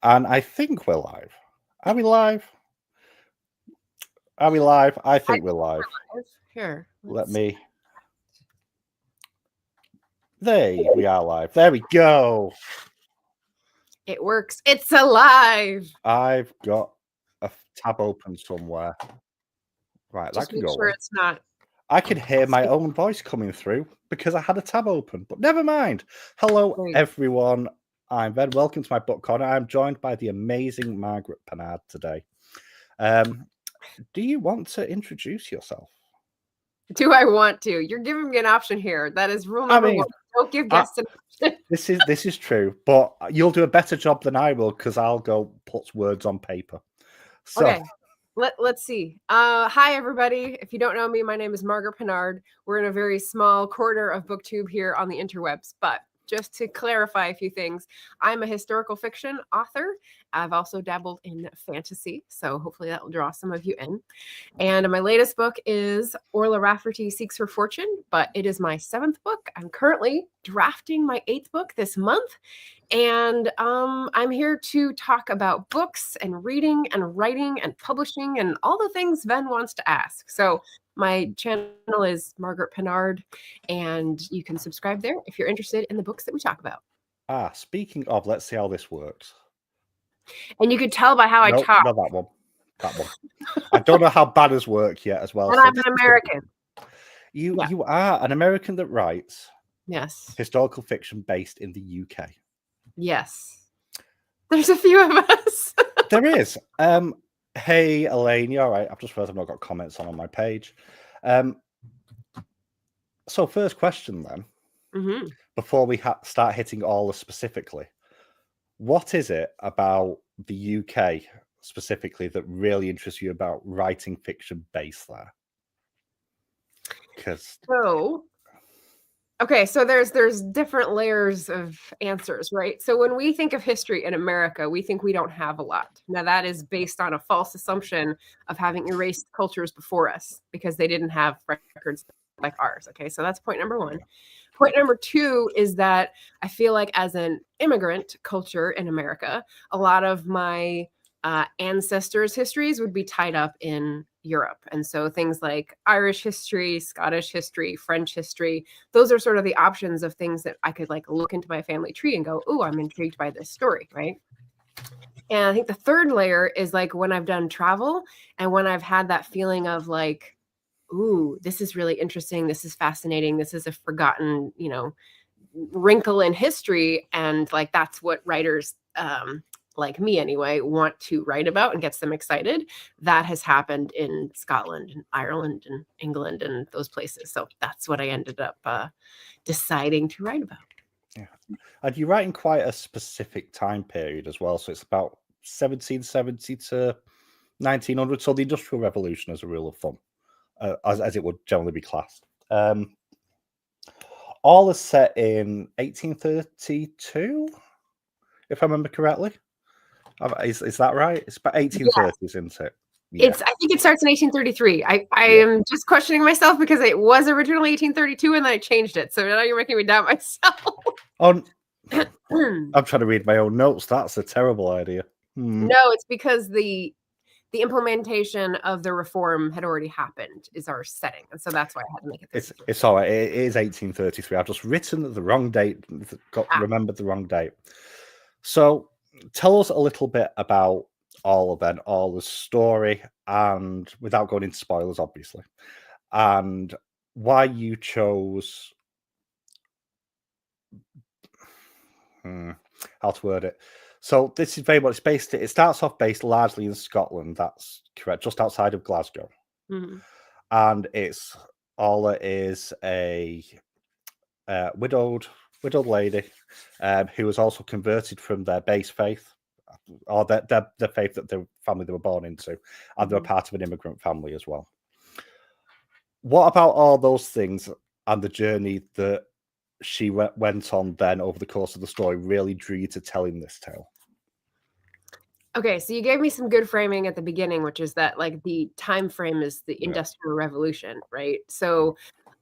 And I think we're live. Are we live? Are we live? I think we're live. Here. Let me. There we are live. There we go. It works. It's alive. I've got a tab open somewhere. Right, Just that can make go sure on. it's not. I could hear my own voice coming through because I had a tab open, but never mind. Hello, everyone. I'm Ben. Welcome to my book corner. I'm joined by the amazing Margaret Pinard today. Do you want to introduce yourself? Do I want to? You're giving me an option here. That is rule number one. Don't give guests an option. This is true, but you'll do a better job than I will because I'll go put words on paper. So. Okay. Let's see. Hi, everybody. If you don't know me, my name is Margaret Pinard. We're in a very small corner of Booktube here on the interwebs, but just to clarify a few things, I'm a historical fiction author. I've also dabbled in fantasy, so hopefully that will draw some of you in. And my latest book is Orla Rafferty Seeks Her Fortune, but it is my 7th book. I'm currently drafting my 8th book this month. And I'm here to talk about books and reading and writing and publishing and all the things Ben wants to ask. So my channel is Margaret Pinard, and you can subscribe there if you're interested in the books that we talk about. Speaking of, let's see how this works. And you could tell by how I talk. No, that one. That one. I don't know how banners work yet as well. And I'm an American. You are an American that writes historical fiction based in the UK. Yes. There's a few of us. There is. Hey, Elaine, you all right? I've just realized I've not got comments on my page. So first question then, before we start hitting all the specifically, what is it about the UK specifically that really interests you about writing fiction based there? So there's different layers of answers, right? So when we think of history in America, we think we don't have a lot. Now that is based on a false assumption of having erased cultures before us because they didn't have records like ours. Okay, so that's point number one. Point number two is that I feel like as an immigrant culture in America, a lot of my ancestors' histories would be tied up in Europe. And so things like Irish history, Scottish history, French history, those are sort of the options of things that I could like look into my family tree and go, oh, I'm intrigued by this story, right? And I think the third layer is like when I've done travel and when I've had that feeling of like, ooh, this is really interesting. This is fascinating. This is a forgotten, wrinkle in history. And like, that's what writers, like me anyway, want to write about and gets them excited. That has happened in Scotland and Ireland and England and those places. So that's what I ended up deciding to write about. Yeah. And you write in quite a specific time period as well. So it's about 1770 to 1900. So the Industrial Revolution as a rule of thumb, as it would generally be classed. All is set in 1832, if I remember correctly. Is that right? It's about 1830s, isn't it? Yeah. I think it starts in 1833. I am just questioning myself because it was originally 1832 and then I changed it. So now you're making me doubt myself. I'm trying to read my own notes. That's a terrible idea. No, it's because the implementation of the reform had already happened is our setting. And so that's why I had to make it. It's all right. It is 1833. I've just written the wrong date. Remembered the wrong date. So tell us a little bit about all the story, and without going into spoilers, obviously, and why you chose how to word it. So this is very much based. It starts off based largely in Scotland. That's correct, just outside of Glasgow, and Orla is a widowed lady who was also converted from their base faith, or the faith that the family they were born into, and they're part of an immigrant family as well. What about all those things and the journey that she went on then over the course of the story really drew you to telling this tale? Okay, so you gave me some good framing at the beginning, which is that like the time frame is the Industrial Revolution, right? So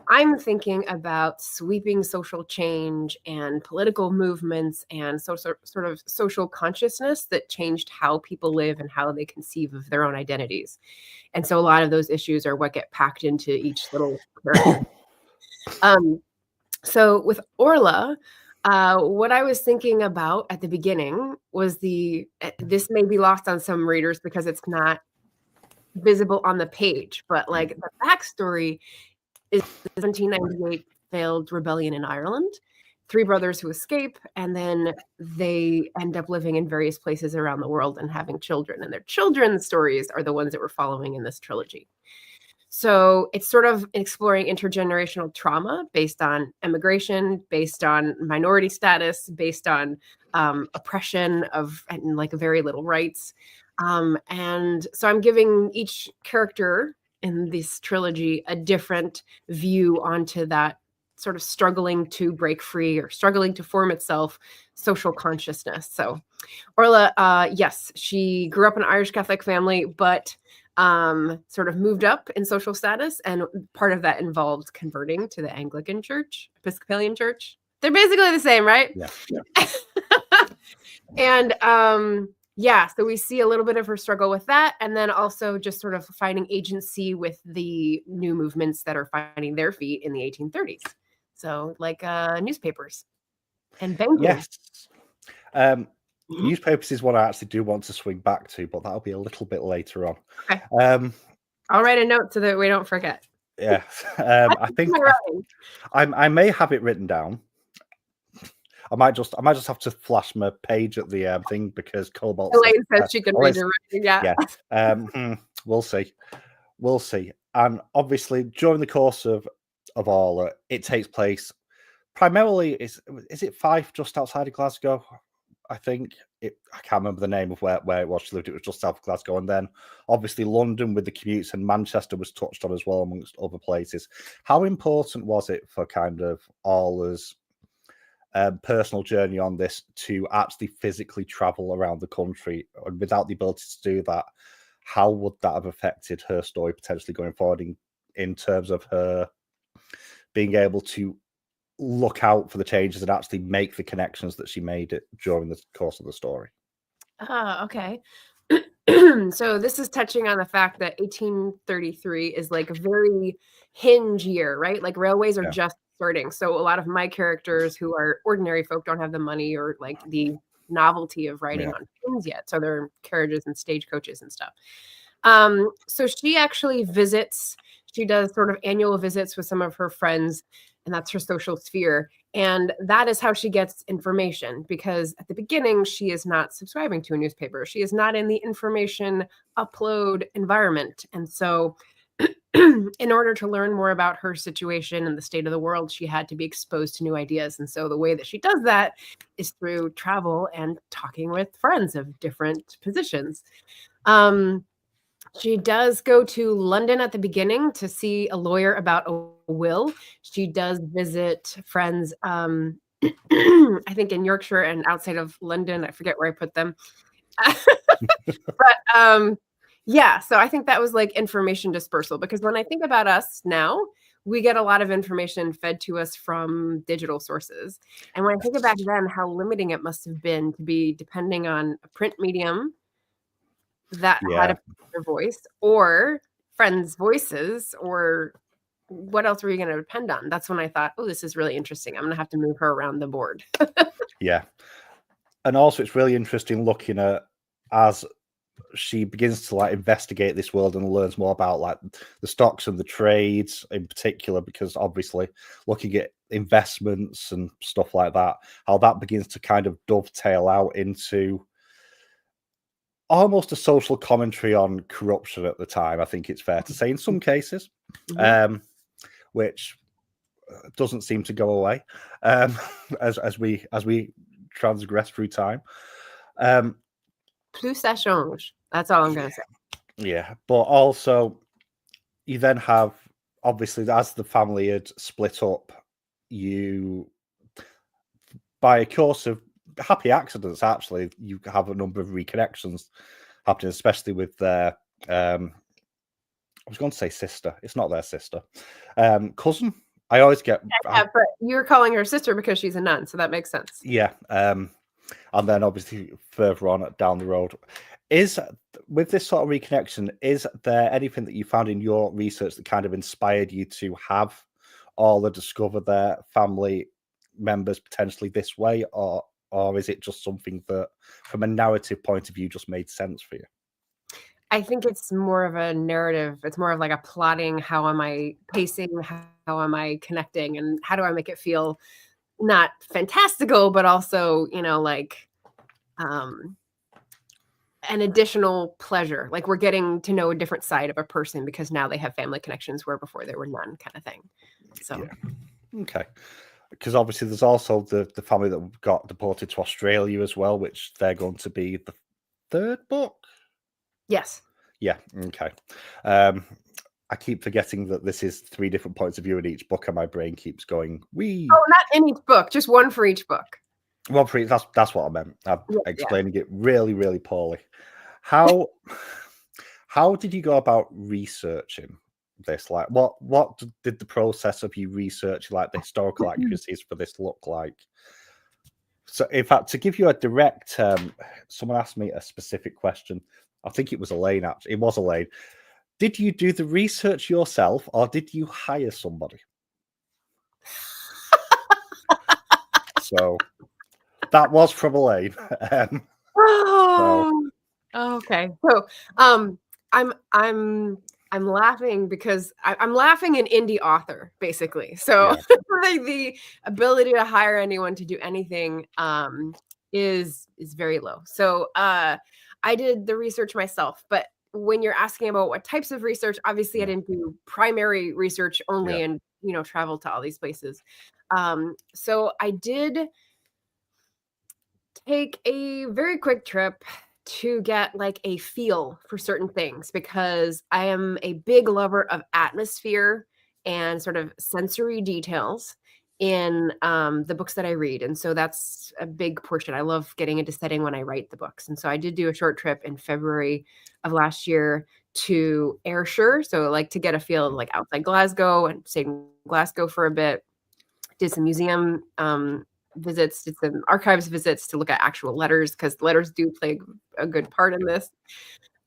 I'm thinking about sweeping social change and political movements and sort of social consciousness that changed how people live and how they conceive of their own identities. And so a lot of those issues are what get packed into each little character. So with Orla, what I was thinking about at the beginning was this may be lost on some readers because it's not visible on the page, but like the backstory is the 1798 failed rebellion in Ireland. 3 brothers who escape, and then they end up living in various places around the world and having children. And their children's stories are the ones that we're following in this trilogy. So it's sort of exploring intergenerational trauma based on immigration, based on minority status, based on oppression and like very little rights. And so I'm giving each character in this trilogy a different view onto that sort of struggling to break free or struggling to form itself social consciousness. So Orla, yes, she grew up in an Irish Catholic family, but sort of moved up in social status. And part of that involved converting to the Anglican Church, Episcopalian Church. They're basically the same, right? Yeah. And yeah, so we see a little bit of her struggle with that. And then also just sort of finding agency with the new movements that are finding their feet in the 1830s. So like newspapers and banking. Yes. Newspapers is what I actually do want to swing back to, but that'll be a little bit later on. Okay. I'll write a note so that we don't forget. Yeah. I think I may have it written down. I might just have to flash my page at the thing because Cobalt says she can read your writing. Yeah. We'll see. And obviously, during the course of all, it takes place primarily. Is it Fife, just outside of Glasgow? I think I can't remember the name of where it was she lived. It was just south of Glasgow, and then obviously London with the commutes, and Manchester was touched on as well, amongst other places. How important was it for kind of Orla's personal journey on this to actually physically travel around the country? And without the ability to do that, how would that have affected her story potentially going forward in terms of her being able to look out for the changes and actually make the connections that she made it during the course of the story? Okay. So this is touching on the fact that 1833 is like a very hinge year, right? Like railways are just starting. So a lot of my characters who are ordinary folk don't have the money or like the novelty of riding on trains yet. So they're carriages and stagecoaches and stuff. So she actually she does sort of annual visits with some of her friends, and that's her social sphere. And that is how she gets information, because at the beginning, she is not subscribing to a newspaper. She is not in the information upload environment. And so in order to learn more about her situation and the state of the world, she had to be exposed to new ideas. And so the way that she does that is through travel and talking with friends of different positions. She does go to London at the beginning to see a lawyer about a will. She does visit friends, I think in Yorkshire and outside of London. I forget where I put them. But yeah, so I think that was like information dispersal, because when I think about us now, we get a lot of information fed to us from digital sources. And when I think back then, how limiting it must have been to be depending on a print medium that had a particular voice or friends' voices, or what else were you going to depend on? That's when I thought, oh, this is really interesting. I'm going to have to move her around the board. Yeah. And also it's really interesting looking at, as she begins to like investigate this world and learns more about like the stocks and the trades in particular, because obviously looking at investments and stuff like that, how that begins to kind of dovetail out into almost a social commentary on corruption at the time, I think it's fair to say, in some cases, which doesn't seem to go away as we transgress through time. Plus ça change. That's all I'm going to say. Yeah, but also you then have, obviously, as the family had split up, you, by a course of happy accidents, actually, you have a number of reconnections happening, especially with their, I was going to say sister. It's not their sister. Cousin. I always get. Yeah, but you're calling her sister because she's a nun, so that makes sense. Yeah. And then obviously further on down the road, with this sort of reconnection, is there anything that you found in your research that kind of inspired you to have Orla discover their family members potentially this way, or is it just something that, from a narrative point of view, just made sense for you? I think it's more of a narrative. It's more of like a plotting. How am I pacing? How am I connecting? And how do I make it feel not fantastical, but also, like an additional pleasure. Like we're getting to know a different side of a person because now they have family connections where before there were none, kind of thing. So, yeah. Okay. Because obviously there's also the family that got deported to Australia as well, which they're going to be the third book. Yes. Yeah. Okay. I keep forgetting that this is 3 different points of view in each book, and my brain keeps going, "Wee." Oh, not in each book, just one for each book. One for each. That's what I meant. I'm explaining it really, really poorly. How did you go about researching this? Like, what did the process of you researching, like, the historical accuracies for this look like? So, in fact, to give you a direct, someone asked me a specific question. I think it was Elaine. Actually, it was Elaine. Did you do the research yourself, or did you hire somebody? So that was from Elaine. Oh, okay. So, I'm laughing because I'm laughing an indie author, basically. So like the ability to hire anyone to do anything is very low. So I did the research myself, but when you're asking about what types of research, obviously I didn't do primary research only and travel to all these places. So I did take a very quick trip to get like a feel for certain things because I am a big lover of atmosphere and sort of sensory details in the books that I read. And so that's a big portion. I love getting into setting when I write the books. And so I did do a short trip in February of last year to Ayrshire. So like to get a feel like outside Glasgow and stayed in Glasgow for a bit, did some museum visits, did some archives visits to look at actual letters because letters do play a good part in this.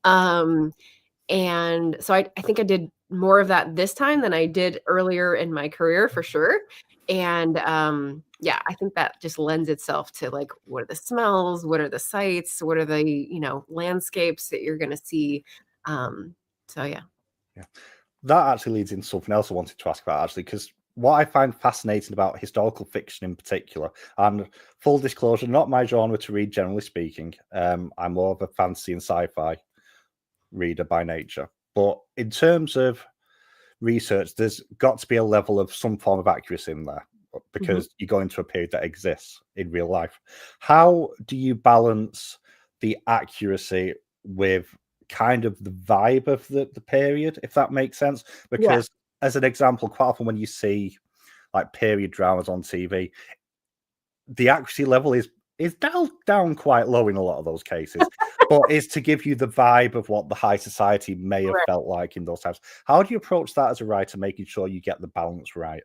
And so I think I did more of that this time than I did earlier in my career for sure. And I think that just lends itself to like, what are the smells? What are the sights? What are the, landscapes that you're going to see? So, yeah. That actually leads into something else I wanted to ask about, actually, because what I find fascinating about historical fiction in particular, and full disclosure, not my genre to read, generally speaking. I'm more of a fantasy and sci-fi reader by nature. But in terms of research, there's got to be a level of some form of accuracy in there because you go into a period that exists in real life. How do you balance the accuracy with kind of the vibe of the period, if that makes sense? Because as an example, quite often when you see like period dramas on TV, the accuracy level is down quite low in a lot of those cases, but is to give you the vibe of what the high society may have felt like in those times. How do you approach that as a writer, making sure you get the balance right?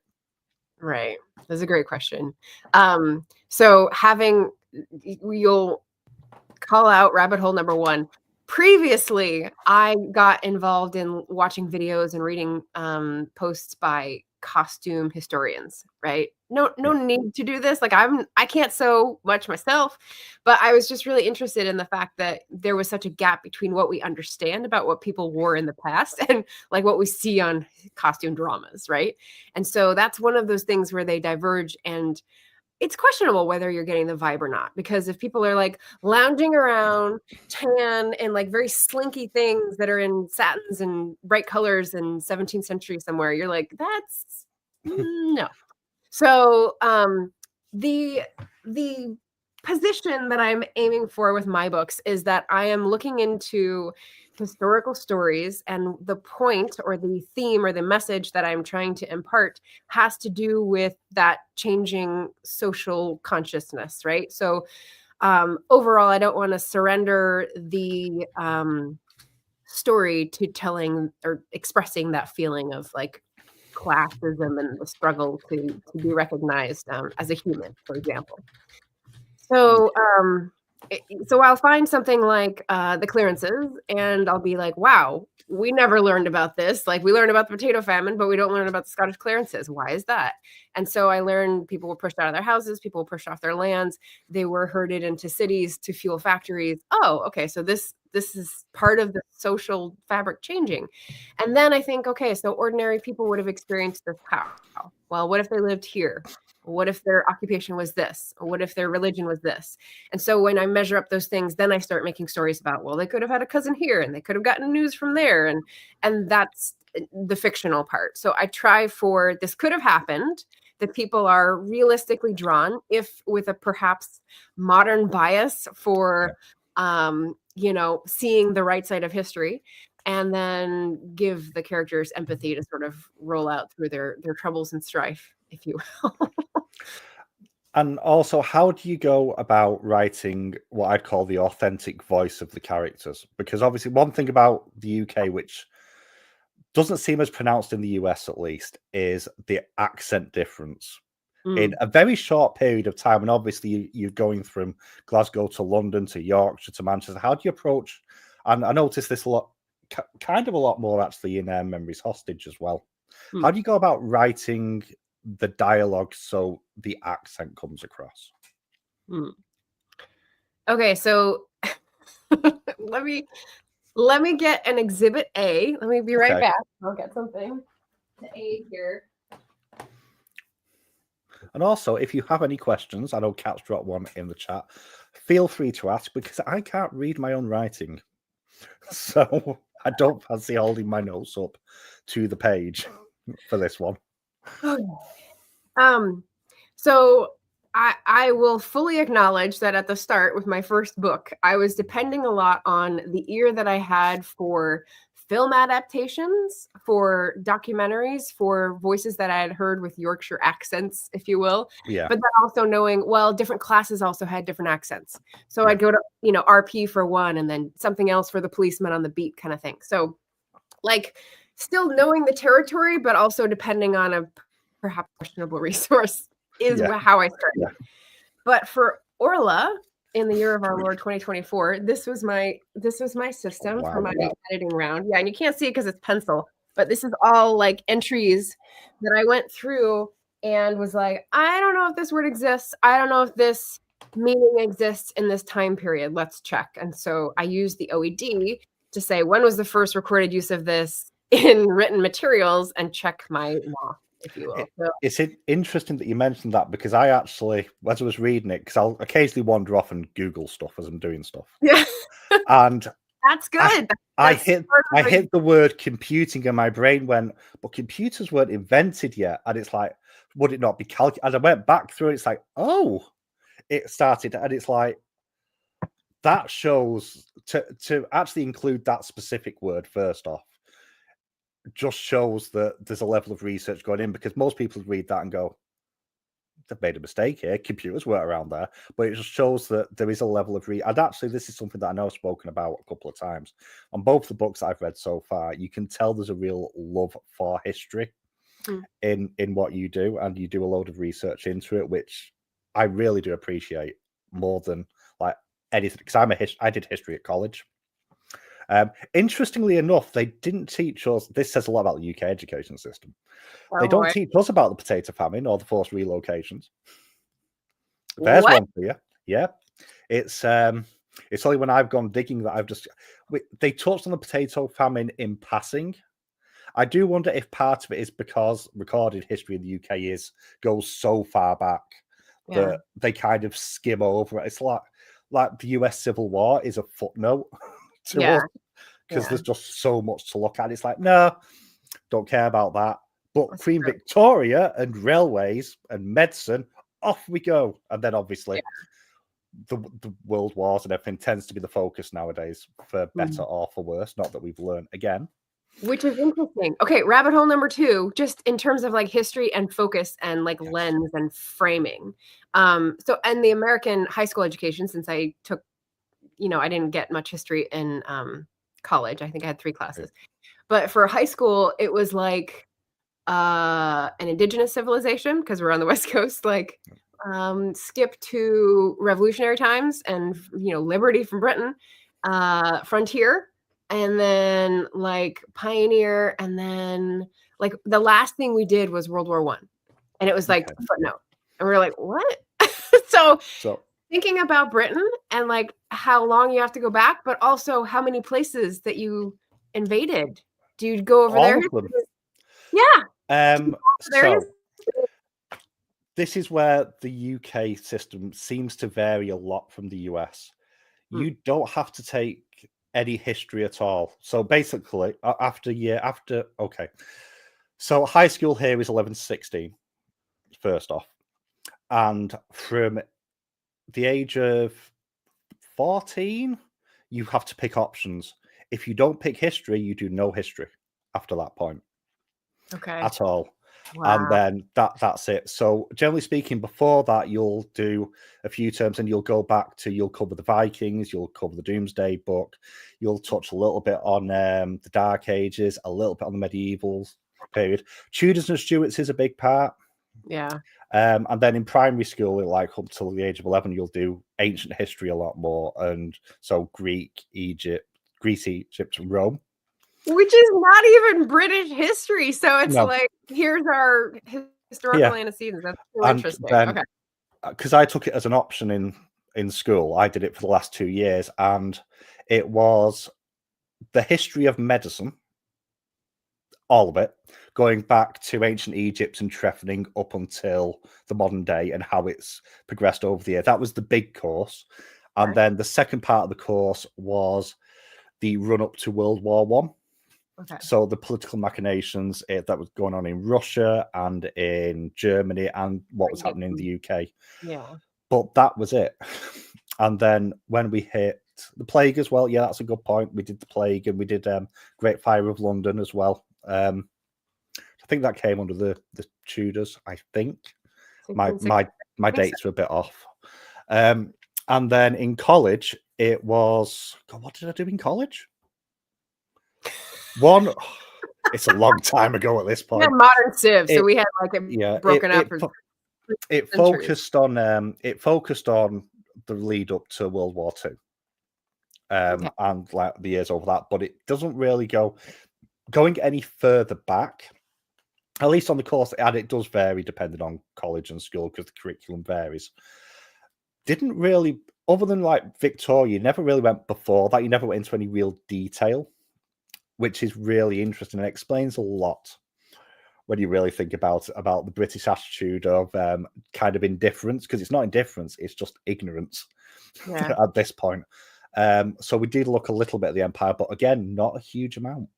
Right. That's a great question. So you'll call out rabbit hole number 1. Previously, I got involved in watching videos and reading posts by costume historians, right? No need to do this. Like I can't sew much myself, but I was just really interested in the fact that there was such a gap between what we understand about what people wore in the past and like what we see on costume dramas, right? And so that's one of those things where they diverge, and it's questionable whether you're getting the vibe or not, because if people are like lounging around tan and like very slinky things that are in satins and bright colors in 17th century somewhere, you're like, that's no. So the position that I'm aiming for with my books is that I am looking into historical stories, and the point or the theme or the message that I'm trying to impart has to do with that changing social consciousness, right? So overall, I don't want to surrender the story to telling or expressing that feeling of like classism and the struggle to be recognized as a human, for example. So so I'll find something like the clearances, and I'll be like, wow, we never learned about this. Like, we learned about the potato famine, but we don't learn about the Scottish clearances. Why is that? And so I learned people were pushed out of their houses, people were pushed off their lands, they were herded into cities to fuel factories. Oh, okay, so this is part of the social fabric changing. And then I think, okay, so ordinary people would have experienced this how? Well, what if they lived here? What if their occupation was this? Or what if their religion was this? And so when I measure up those things, then I start making stories about, well, they could have had a cousin here and they could have gotten news from there. And that's the fictional part. So I try for this could have happened, that people are realistically drawn, if with a perhaps modern bias for, seeing the right side of history, and then give the characters empathy to sort of roll out through their troubles and strife, if you will. And also, how do you go about writing what I'd call the authentic voice of the characters? Because obviously one thing about the UK, which doesn't seem as pronounced in the US at least, is the accent difference. In a very short period of time, and obviously you're going from Glasgow to London to Yorkshire to Manchester. How do you approach, and I noticed this a lot, kind of a lot more actually in Memories Hostage as well. How do you go about writing the dialogue so the accent comes across? Okay, so let me get an exhibit A. Let me be right back. I'll get something. The A here. And also, if you have any questions, I know Kat's dropped one in the chat, feel free to ask, because I can't read my own writing. So I don't fancy holding my notes up to the page for this one. So I will fully acknowledge that at the start with my first book, I was depending a lot on the ear that I had for film adaptations, for documentaries, for voices that I had heard with Yorkshire accents, if you will. Yeah. But then also knowing, well, different classes also had different accents. So I'd go to, RP for one, and then something else for the policeman on the beat kind of thing. So like still knowing the territory, but also depending on a perhaps questionable resource is how I started. Yeah. But for Orla, in the year of our Lord 2024, this was my system for my editing round. Yeah, and you can't see it because it's pencil, but this is all like entries that I went through and was like, I don't know if this word exists. I don't know if this meaning exists in this time period. Let's check. And so I used the OED to say, when was the first recorded use of this in written materials, and check my law, if you will. It's interesting that you mentioned that, because I actually, as I was reading it, because I'll occasionally wander off and Google stuff as I'm doing stuff. Yeah. And that's good. I hit the word computing and my brain went, but computers weren't invented yet. And it's like, would it not be calculated? And I went back through it, it's like, oh, it started. And it's like, that shows, to actually include that specific word first off, just shows that there's a level of research going in, because most people read that and go, they've made a mistake here. Computers weren't around there. But it just shows that there is a level of and actually, this is something that I know I've spoken about a couple of times. On both the books that I've read so far, you can tell there's a real love for history in what you do, and you do a load of research into it, which I really do appreciate more than like anything, because I did history at college. Interestingly enough, they didn't teach us. This says a lot about the UK education system. They don't teach us about the potato famine or the forced relocations. There's one for you. Yeah, it's only when I've gone digging that I've just. They touched on the potato famine in passing. I do wonder if part of it is because recorded history in the UK goes so far back that they kind of skim over it. It's like the US Civil War is a footnote to us, because there's just so much to look at. It's like, no, don't care about that. But that's Queen Victoria and railways and medicine, off we go. And then obviously the world wars and everything tends to be the focus nowadays, for better or for worse. Not that we've learned again. Which is interesting. Okay, rabbit hole number 2, just in terms of like history and focus and like lens and framing. So, and the American high school education, since I took, I didn't get much history in college. I think I had 3 classes. But for high school, it was like an indigenous civilization, because we're on the West Coast, like skip to revolutionary times and, liberty from Britain, frontier, and then like pioneer, and then like the last thing we did was World War One, and it was like a footnote, and we were like, what? so thinking about Britain and like how long you have to go back, but also how many places that you invaded. Do you go over there? Yeah. So this is where the UK system seems to vary a lot from the US. You don't have to take any history at all. So basically, so high school here is 11 to 16, first off. And from the age of 14, you have to pick options. If you don't pick history, you do no history after that point. Okay. At all. Wow. And then that's it. So generally speaking, before that, you'll do a few terms and you'll cover the Vikings, you'll cover the Doomsday Book, you'll touch a little bit on the Dark Ages, a little bit on the medieval period. Tudors and Stuarts is a big part. Yeah. And then in primary school, like up till the age of 11, you'll do ancient history a lot more. And so Greece, Egypt, and Rome. Which is not even British history. So it's like, here's our historical antecedents. That's really interesting. Okay. Because I took it as an option in school. I did it for the last 2 years. And it was the history of medicine, all of it, going back to ancient Egypt and Trefning up until the modern day and how it's progressed over the year. That was the big course. And then the second part of the course was the run up to World War One. Okay. So the political machinations that was going on in Russia and in Germany and what was happening in the UK. Yeah. But that was it. And then when we hit the plague as well, that's a good point. We did the plague and we did Great Fire of London as well. I think that came under the Tudors, I think. My dates are a bit off. And then in college, it was... God, what did I do in college? It's a long time ago at this point. Yeah, modern civ, so we had like it broken up. It focused on the lead up to World War II, and like the years over that, but it doesn't really going any further back. At least on the course, and it does vary depending on college and school because the curriculum varies. Didn't really, other than like Victoria, you never really went before that. You never went into any real detail, which is really interesting and explains a lot when you really think about the British attitude of kind of indifference, because it's not indifference, it's just ignorance at this point. So we did look a little bit at the Empire, but again, not a huge amount.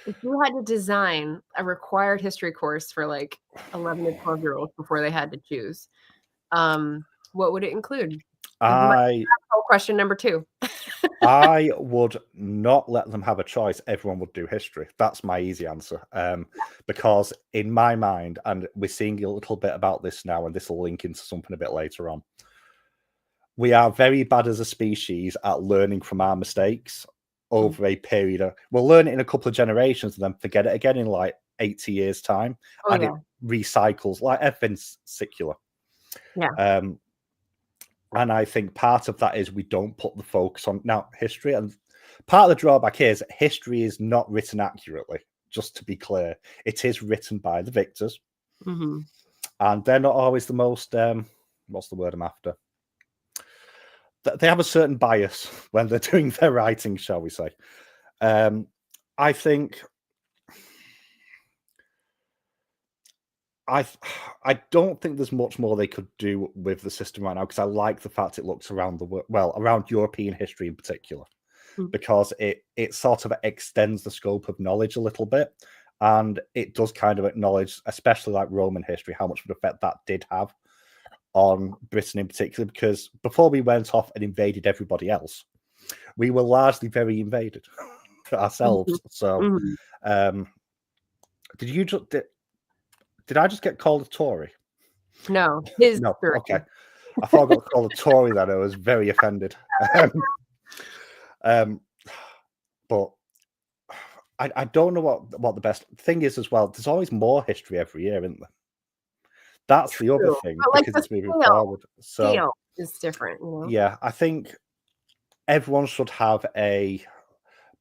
If you had to design a required history course for like 11 to 12-year-olds before they had to choose, what would it include? Question number 2. I would not let them have a choice. Everyone would do history. That's my easy answer. Because in my mind, and we're seeing a little bit about this now, and this will link into something a bit later on, we are very bad as a species at learning from our mistakes over a period. We'll learn it in a couple of generations and then forget it again in like 80 years' time. It recycles like everything's secular. Yeah. And I think part of that is we don't put the focus on history. And part of the drawback is history is not written accurately, just to be clear. It is written by the victors. Mm-hmm. And they're not always the most, what's the word I'm after? They have a certain bias when they're doing their writing, shall we say. I think... I don't think there's much more they could do with the system right now, because I like the fact it looks around the world, around European history in particular, because it sort of extends the scope of knowledge a little bit, and it does kind of acknowledge, especially like Roman history, how much of an effect that did have on Britain in particular, because before we went off and invaded everybody else, we were largely very invaded ourselves. So, did I just get called a Tory? No, no. Okay, I thought I got called a Tory. Then I was very offended. But I don't know what the best thing is as well. There's always more history every year, isn't there? That's the other thing, like because the it's moving forward. So scale is different, you know? yeah, I think everyone should have a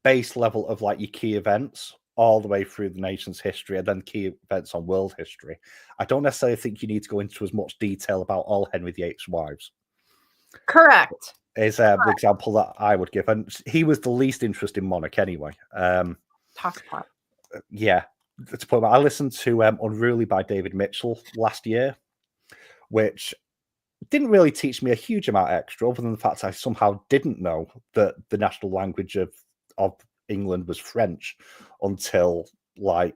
base level of like your key events all the way through the nation's history, and then key events on world history. I don't necessarily think you need to go into as much detail about all Henry VIII's wives. Correct. Is the example that I would give, and he was the least interesting monarch anyway. Tosspot. Yeah, to put I listened to Unruly by David Mitchell last year, which didn't really teach me a huge amount extra, other than the fact I somehow didn't know that the national language of England was French until like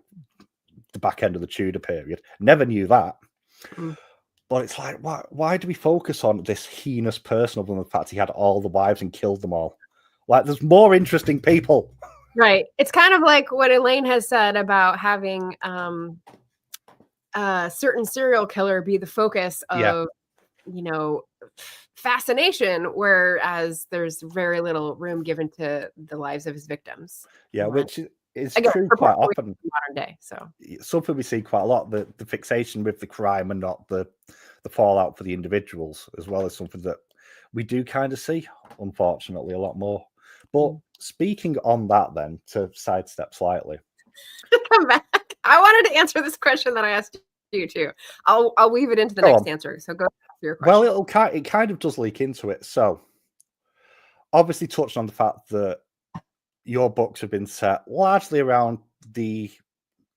the back end of the Tudor period. Never knew that. But it's like, why do we focus on this heinous person other than the fact he had all the wives and killed them all? Like, there's more interesting people. Right. It's kind of like what Elaine has said about having a certain serial killer be the focus of, you know, fascination, whereas there's very little room given to the lives of his victims. Yeah, which is true quite often. Modern day, so something we see quite a lot, the fixation with the crime and not the fallout for the individuals, as well as something that we do kind of see, unfortunately, a lot more. But speaking on that, then, to sidestep slightly, come back. I wanted to answer this question that I asked you too. I'll weave it into the next answer. So go to your question. Well, it kind of does leak into it. So obviously touched on the fact that your books have been set largely around the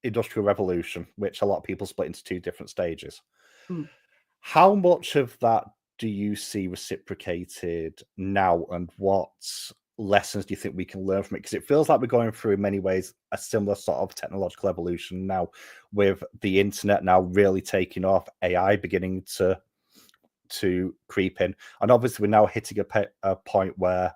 Industrial Revolution, which a lot of people split into two different stages. How much of that do you see reciprocated now, and what lessons do you think we can learn from it? Because it feels like we're going through, in many ways, a similar sort of technological evolution now, with the internet now really taking off, AI beginning to creep in, and obviously we're now hitting a point where,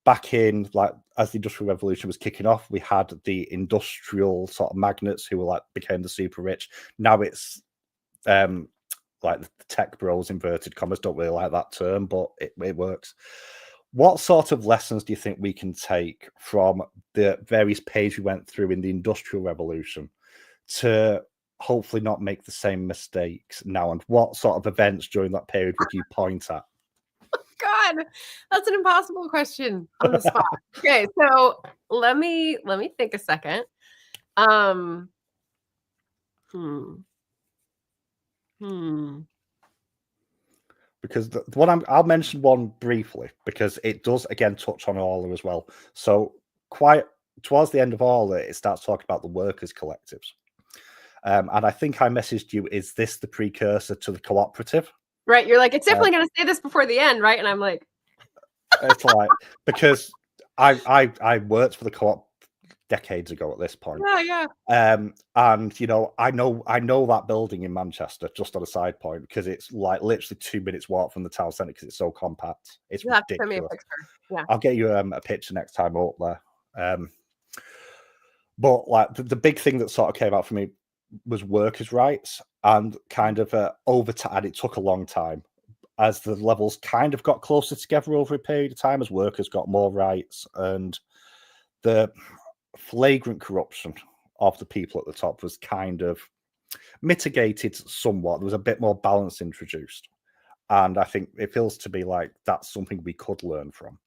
back in, like, as the Industrial Revolution was kicking off, we had the industrial sort of magnates who were like became the super rich. Now it's like the tech bros, inverted commas, don't really like that term, but it works. What sort of lessons do you think we can take from the various pages we went through in the Industrial Revolution to hopefully not make the same mistakes now? And what sort of events during that period would you point at? God, that's an impossible question on the spot. Okay, so let me think a second. Because the one I'll mention one briefly, because it does again touch on Orla as well. So quite towards the end of Orla, it starts talking about the workers' collectives. And I think I messaged you, is this the precursor to the cooperative? Right, you're like, it's definitely going to say this before the end, right? And I'm like, it's like, because I worked for the co-op decades ago at this point. Yeah. And you know, I know that building in Manchester, just on a side point, because it's like literally 2 minutes walk from the town centre, because it's so compact. It's ridiculous. Send me a picture. Yeah, I'll get you a picture next time up there. But like the big thing that sort of came out for me was workers' rights, and kind of over time, and it took a long time as the levels kind of got closer together over a period of time, as workers got more rights, and the flagrant corruption of the people at the top was kind of mitigated somewhat. There was a bit more balance introduced, and I think it feels to be like that's something we could learn from.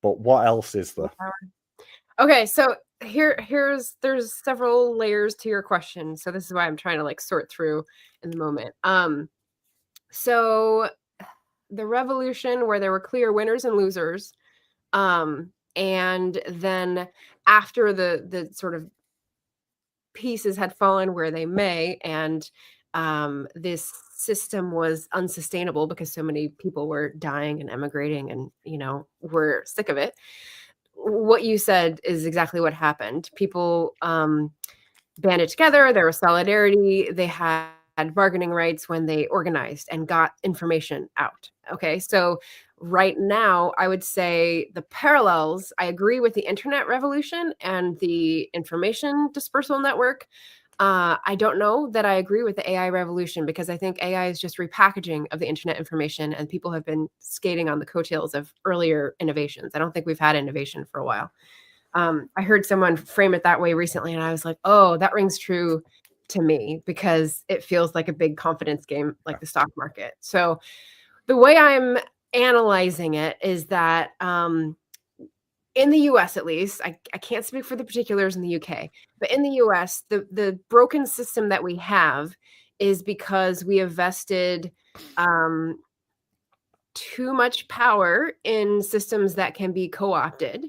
But what else is there? Okay, so there's several layers to your question, so this is why I'm trying to like sort through in the moment. So the revolution, where there were clear winners and losers, and then after the sort of pieces had fallen where they may, and this system was unsustainable because so many people were dying and emigrating, and were sick of it. What you said is exactly what happened. People banded together. There was solidarity. They had bargaining rights when they organized and got information out. Okay, so right now, I would say the parallels, I agree with the internet revolution and the information dispersal network. I don't know that I agree with the AI revolution, because I think AI is just repackaging of the internet information, and people have been skating on the coattails of earlier innovations. I don't think we've had innovation for a while. I heard someone frame it that way recently, and I was like, oh, that rings true to me, because it feels like a big confidence game, like the stock market. So the way I'm analyzing it is that in the US, at least, I can't speak for the particulars in the UK, but in the US, the broken system that we have is because we have vested too much power in systems that can be co-opted,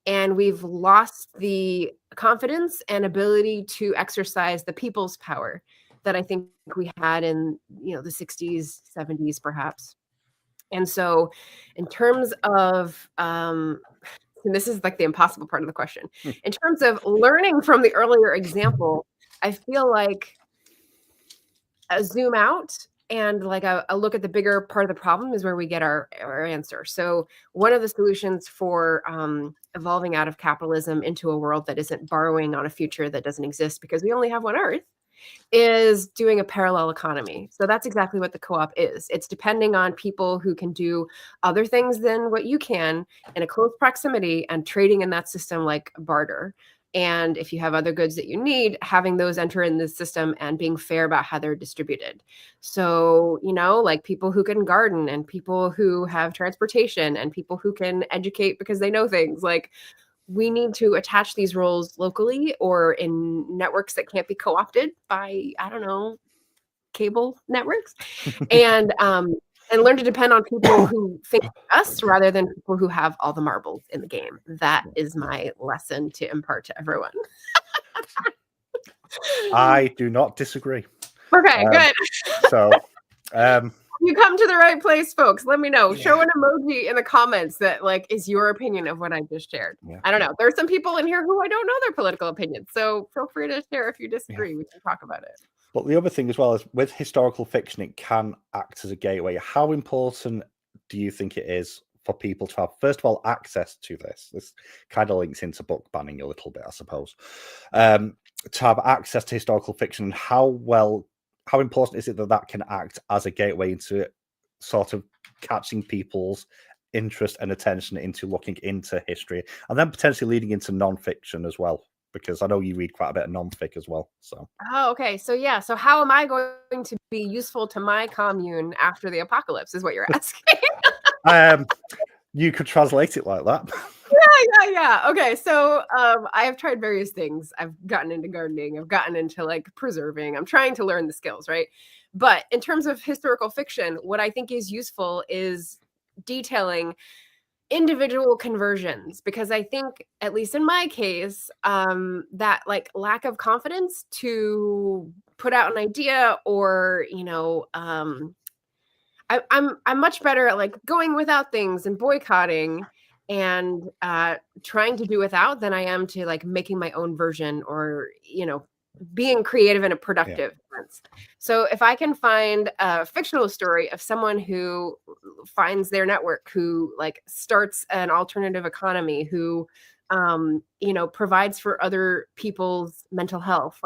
and we've lost the confidence and ability to exercise the people's power that I think we had in the 60s, 70s, perhaps. And so in terms of and this is like the impossible part of the question. In terms of learning from the earlier example, I feel like a zoom out and like a look at the bigger part of the problem is where we get our answer. So one of the solutions for evolving out of capitalism into a world that isn't borrowing on a future that doesn't exist because we only have one Earth is doing a parallel economy. So that's exactly what the co-op is. It's depending on people who can do other things than what you can in a close proximity and trading in that system like barter. And if you have other goods that you need, having those enter in the system and being fair about how they're distributed. So, like people who can garden and people who have transportation and people who can educate because they know things. Like, we need to attach these roles locally or in networks that can't be co-opted by, I don't know, cable networks, and learn to depend on people who think like us rather than people who have all the marbles in the game. That is my lesson to impart to everyone. I do not disagree. Okay, good. So, you come to the right place, folks. Let me know. Yeah. Show an emoji in the comments that is your opinion of what I just shared. Yeah. I don't know. There's some people in here who I don't know their political opinions. So feel free to share if you disagree. Yeah. We can talk about it. But the other thing as well is with historical fiction, it can act as a gateway. How important do you think it is for people to have, first of all, access to this? This kind of links into book banning a little bit, I suppose. To have access to historical fiction, and how important is it that can act as a gateway into sort of catching people's interest and attention into looking into history, and then potentially leading into non-fiction as well? Because I know you read quite a bit of non-fic as well. So. Oh, okay. So yeah. So how am I going to be useful to my commune after the apocalypse is what you're asking. You could translate it like that. Yeah. Okay. So I have tried various things. I've gotten into gardening. I've gotten into preserving. I'm trying to learn the skills, right? But in terms of historical fiction, what I think is useful is detailing individual conversions, because I think, at least in my case, that lack of confidence to put out an idea, or I'm much better at going without things and boycotting and trying to do without than I am to making my own version, or being creative in a productive sense. So if I can find a fictional story of someone who finds their network, who starts an alternative economy, who provides for other people's mental health,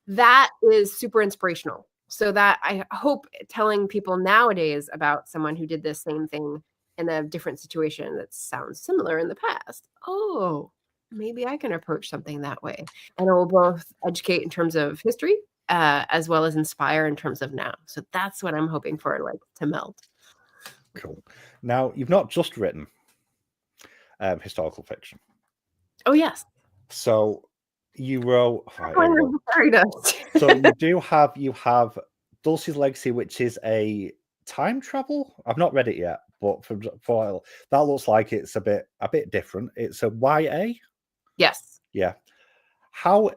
that is super inspirational. So that I hope telling people nowadays about someone who did this same thing in a different situation that sounds similar in the past. Oh, maybe I can approach something that way. And it will both educate in terms of history, as well as inspire in terms of now. So that's what I'm hoping for, to meld. Cool. Now, you've not just written historical fiction. Oh, yes. So you wrote... So you have DULCI'S Legacy, which is a time travel. I've not read it yet, but for that looks like it's a bit different. It's a YA. Yes. Yeah. How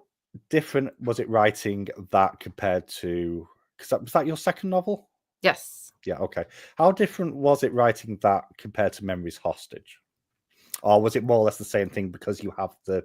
different was it writing that compared to? Because was that your second novel? Yes. Yeah. Okay. How different was it writing that compared to Memories Hostage, or was it more or less the same thing because you have the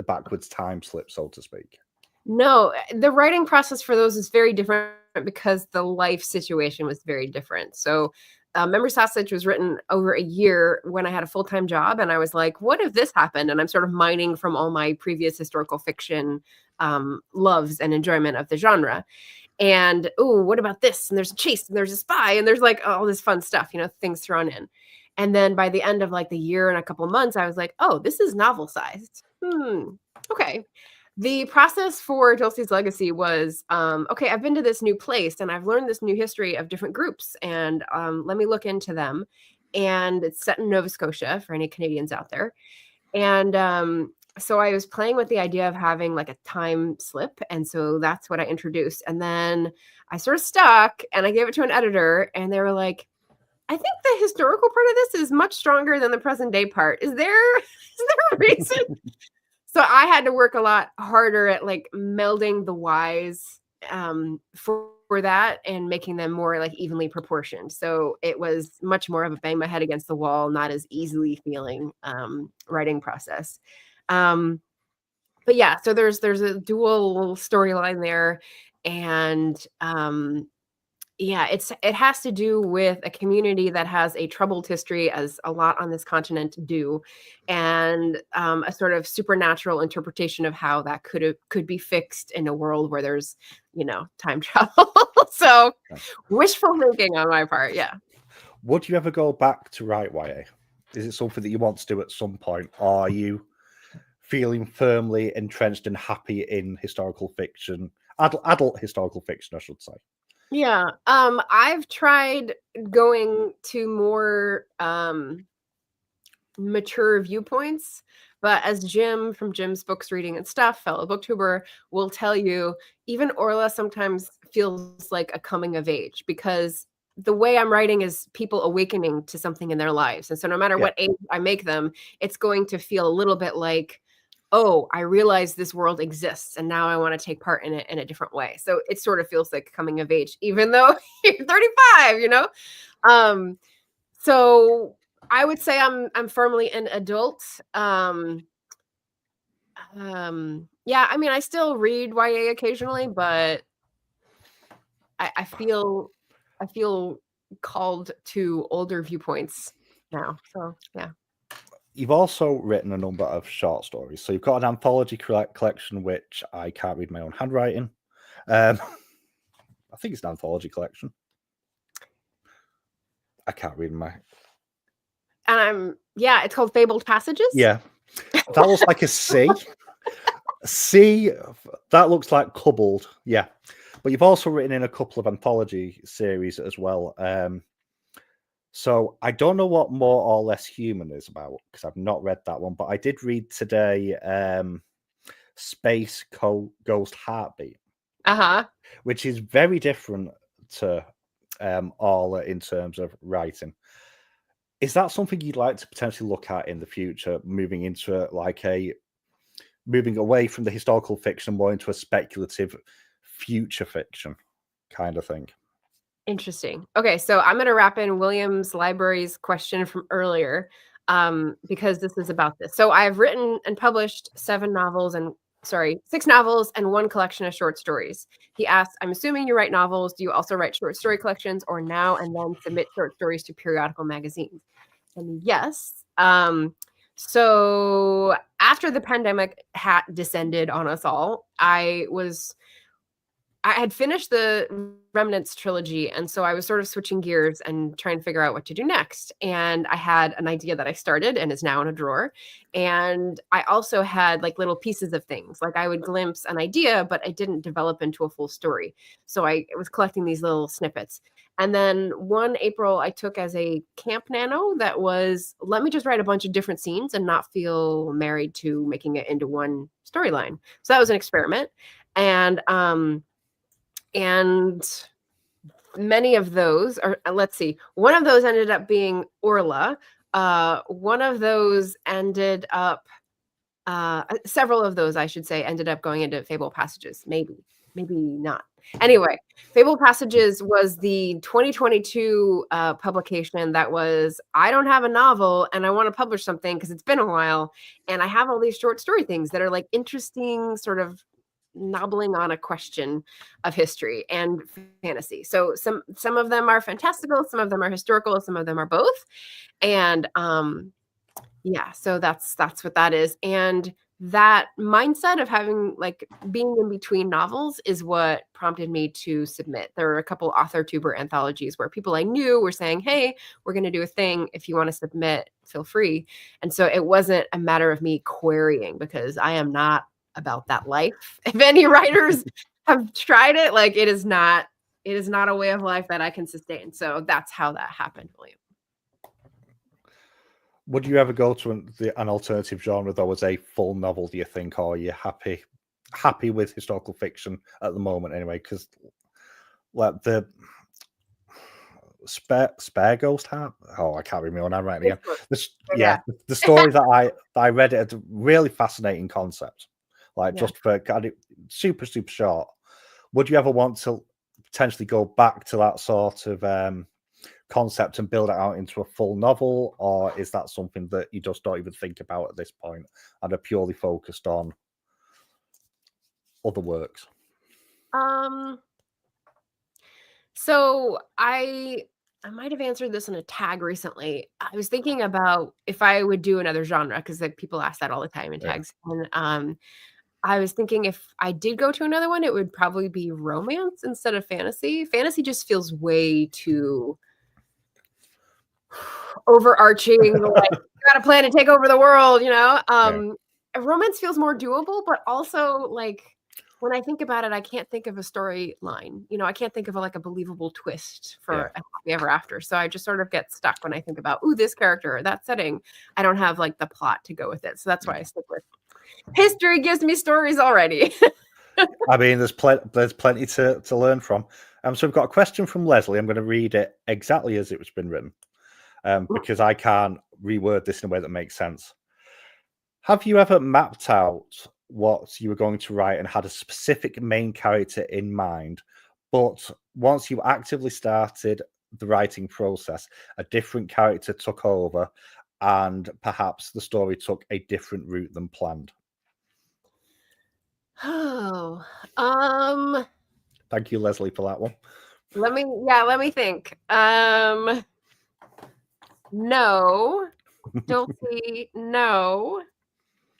backwards time slip, so to speak? No, the writing process for those is very different because the life situation was very different. So Memories Hostage was written over a year when I had a full-time job, and I was like, what if this happened? And I'm sort of mining from all my previous historical fiction loves and enjoyment of the genre. And, oh, what about this? And there's a chase, and there's a spy, and there's all this fun stuff, things thrown in. And then by the end of like the year and a couple months, I was like, oh, this is novel sized. Okay. The process for Dulce's Legacy was, okay, I've been to this new place and I've learned this new history of different groups, and let me look into them. And it's set in Nova Scotia for any Canadians out there. And so I was playing with the idea of having like a time slip. And so that's what I introduced. And then I sort of stuck and I gave it to an editor, and they were like, I think the historical part of this is much stronger than the present day part. Is there a reason? So I had to work a lot harder at like melding the whys for that and making them more like evenly proportioned. So it was much more of a bang my head against the wall, not as easily feeling writing process. But yeah, so there's a dual storyline there, and yeah, it has to do with a community that has a troubled history, as a lot on this continent do, and a sort of supernatural interpretation of how that could be fixed in a world where there's, time travel. So wishful thinking on my part. Yeah. Would you ever go back to write YA? Is it something that you want to do at some point? Or are you feeling firmly entrenched and happy in historical fiction, adult historical fiction, I should say? Yeah. I've tried going to more mature viewpoints, but as Jim from Jim's Books, Reading and Stuff, fellow booktuber, will tell you, even Orla sometimes feels like a coming of age, because the way I'm writing is people awakening to something in their lives. And so no matter what age I make them, it's going to feel a little bit like, oh, I realize this world exists and now I want to take part in it in a different way. So it sort of feels like coming of age, even though you're 35, So I would say I'm firmly an adult. Yeah, I mean, I still read YA occasionally, but I feel called to older viewpoints now. So yeah. You've also written a number of short stories. So you've got an anthology collection, which I can't read my own handwriting. I think it's an anthology collection. I can't read my... And it's called Fabled Passages. Yeah. That looks like a C. C, that looks like cobbled. Yeah. But you've also written in a couple of anthology series as well. So I don't know what More or Less Human is about, because I've not read that one, but I did read today Space Ghost Heartbeat, which is very different to Orla in terms of writing. Is that something you'd like to potentially look at in the future, moving into moving away from the historical fiction, more into a speculative future fiction kind of thing? Interesting. Okay, so I'm going to wrap in Williams Library's question from earlier, because this is about this. So I've written and published 6 novels and 1 collection of short stories. He asked, I'm assuming you write novels. Do you also write short story collections, or now and then submit short stories to periodical magazines? And yes. So after the pandemic descended on us all, I had finished the Remnants trilogy, and so I was sort of switching gears and trying to figure out what to do next. And I had an idea that I started and is now in a drawer. And I also had like little pieces of things. Like I would glimpse an idea, but I didn't develop into a full story. So I was collecting these little snippets. And then one April I took as a camp nano that was, let me just write a bunch of different scenes and not feel married to making it into one storyline. So that was an experiment. And many of those are, let's see, one of those ended up being Orla. One of those ended up, several of those, I should say, ended up going into Fable Passages. Maybe not. Anyway, Fable Passages was the 2022 publication that was, I don't have a novel and I want to publish something because it's been a while. And I have all these short story things that are like interesting, sort of nobbling on a question of history and fantasy. So some of them are fantastical, some of them are historical, some of them are both. And yeah, so that's what that is. And that mindset of having like being in between novels is what prompted me to submit. There were a couple AuthorTuber anthologies where people I knew were saying, hey, we're going to do a thing. If you want to submit, feel free. And so it wasn't a matter of me querying, because I am not about that life. If any writers have tried it, like it is not a way of life that I can sustain. So that's how that happened, William. Would you ever go to an alternative genre, though, as a full novel, do you think, or are you happy with historical fiction at the moment anyway? Because like the Spare Ghost Heart, I can't remember when I'm writing again. The story that I read, it a really fascinating concept, like just for super short. Would you ever want to potentially go back to that sort of concept and build it out into a full novel, or is that something that you just don't even think about at this point and are purely focused on other works? So I might have answered this in a tag recently. I was thinking about if I would do another genre, because like people ask that all the time in tags. And I was thinking if I did go to another one, it would probably be romance instead of fantasy. Fantasy just feels way too overarching, like you got a plan to take over the world, you know? Romance feels more doable, but also like when I think about it, I can't think of a storyline. You know, I can't think of a believable twist for a happy ever after. So I just sort of get stuck when I think about, ooh, this character, that setting. I don't have like the plot to go with it. So that's why I stick with history. Gives me stories already. I mean, there's plenty to learn from. So we've got a question from Leslie. I'm going to read it exactly as it's been written, because I can't reword this in a way that makes sense. Have you ever mapped out what you were going to write and had a specific main character in mind, but once you actively started the writing process, a different character took over and perhaps the story took a different route than planned? Thank you, Leslie, for that one. Let me think. No. Dolce, no.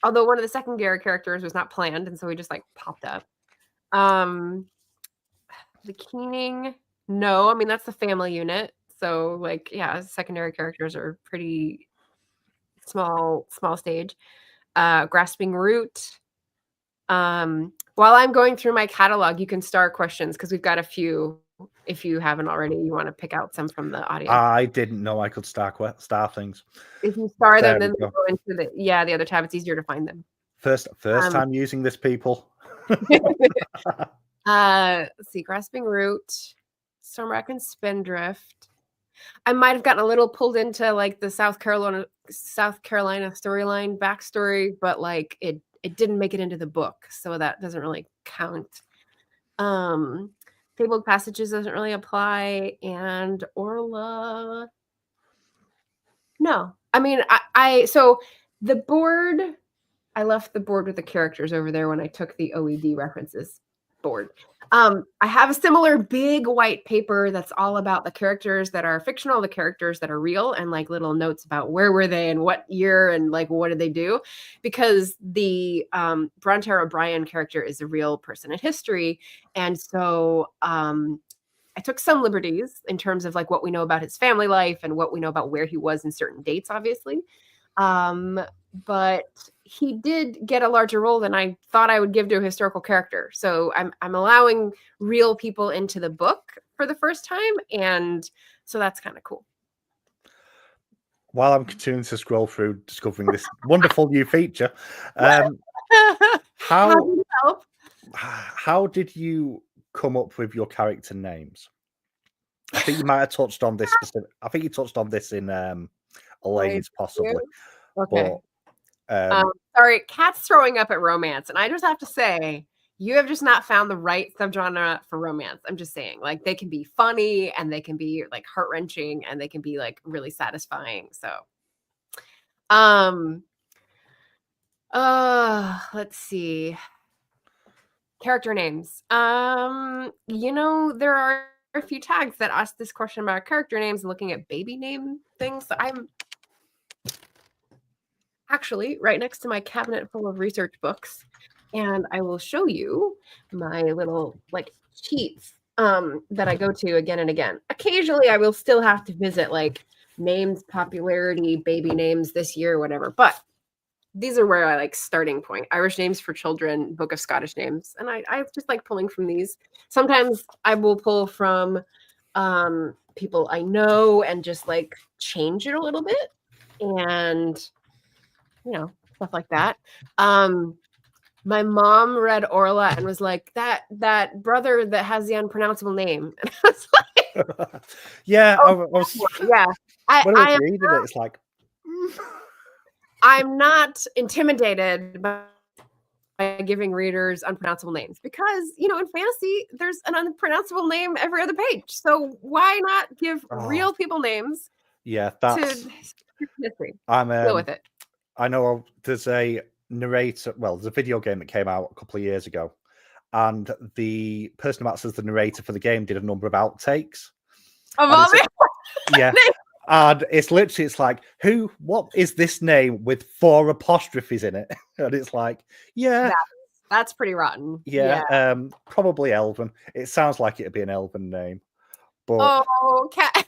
Although one of the secondary characters was not planned, and so he just like popped up. The Keening, no. I mean, that's the family unit. So like, yeah, secondary characters are pretty small stage. Grasping Root. While I'm going through my catalog, you can star questions because we've got a few. If you haven't already, you want to pick out some from the audience. I didn't know I could star things. If you star them, then they go into the other tab. It's easier to find them. First time using this, people. Let's see, Grasping Root, Stormwrack and Spindrift. I might have gotten a little pulled into like the South Carolina storyline backstory, but like it didn't make it into the book, so that doesn't really count. Fabled Passages doesn't really apply, and Orla. No, I mean so the board. I left the board with the characters over there when I took the OED references board. I have a similar big white paper that's all about the characters that are fictional, the characters that are real, and like little notes about where were they and what year and like what did they do, because the Bronte O'Brien character is a real person in history, and so I took some liberties in terms of like what we know about his family life and what we know about where he was in certain dates, obviously. But he did get a larger role than I thought I would give to a historical character. So I'm allowing real people into the book for the first time, and so that's kind of cool. While I'm continuing to scroll through, discovering this wonderful new feature, how did you come up with your character names? I think you might have touched on this specific. I think you touched on this in Elaine's, possibly. Okay. Sorry, Kat's throwing up at romance, and I just have to say, you have just not found the right subgenre for romance. I'm just saying, like, they can be funny and they can be like heart-wrenching and they can be like really satisfying. So let's see. Character names. You know, there are a few tags that ask this question about character names and looking at baby name things. So actually right next to my cabinet full of research books, and I will show you my little like sheets that I go to again and again. Occasionally, I will still have to visit like names, popularity, baby names this year, whatever. But these are where I like starting point. Irish names for children, Book of Scottish Names, and I just like pulling from these. Sometimes I will pull from people I know and just like change it a little bit, and stuff like that. My mom read Orla and was like, that brother that has the unpronounceable name. And I was like, yeah, oh, yeah. When I was reading it, it's like I'm not intimidated by giving readers unpronounceable names because, in fantasy, there's an unpronounceable name every other page. So why not give real people names? Yeah, that's history. Deal with it. I know there's a narrator. Well, there's a video game that came out a couple of years ago, and the person who acts as the narrator for the game did a number of outtakes. Yeah. And it's literally, it's like, what is this name with 4 apostrophes in it? And it's like, yeah. That's pretty rotten. Yeah. Probably Elven. It sounds like it'd be an Elven name. But cat.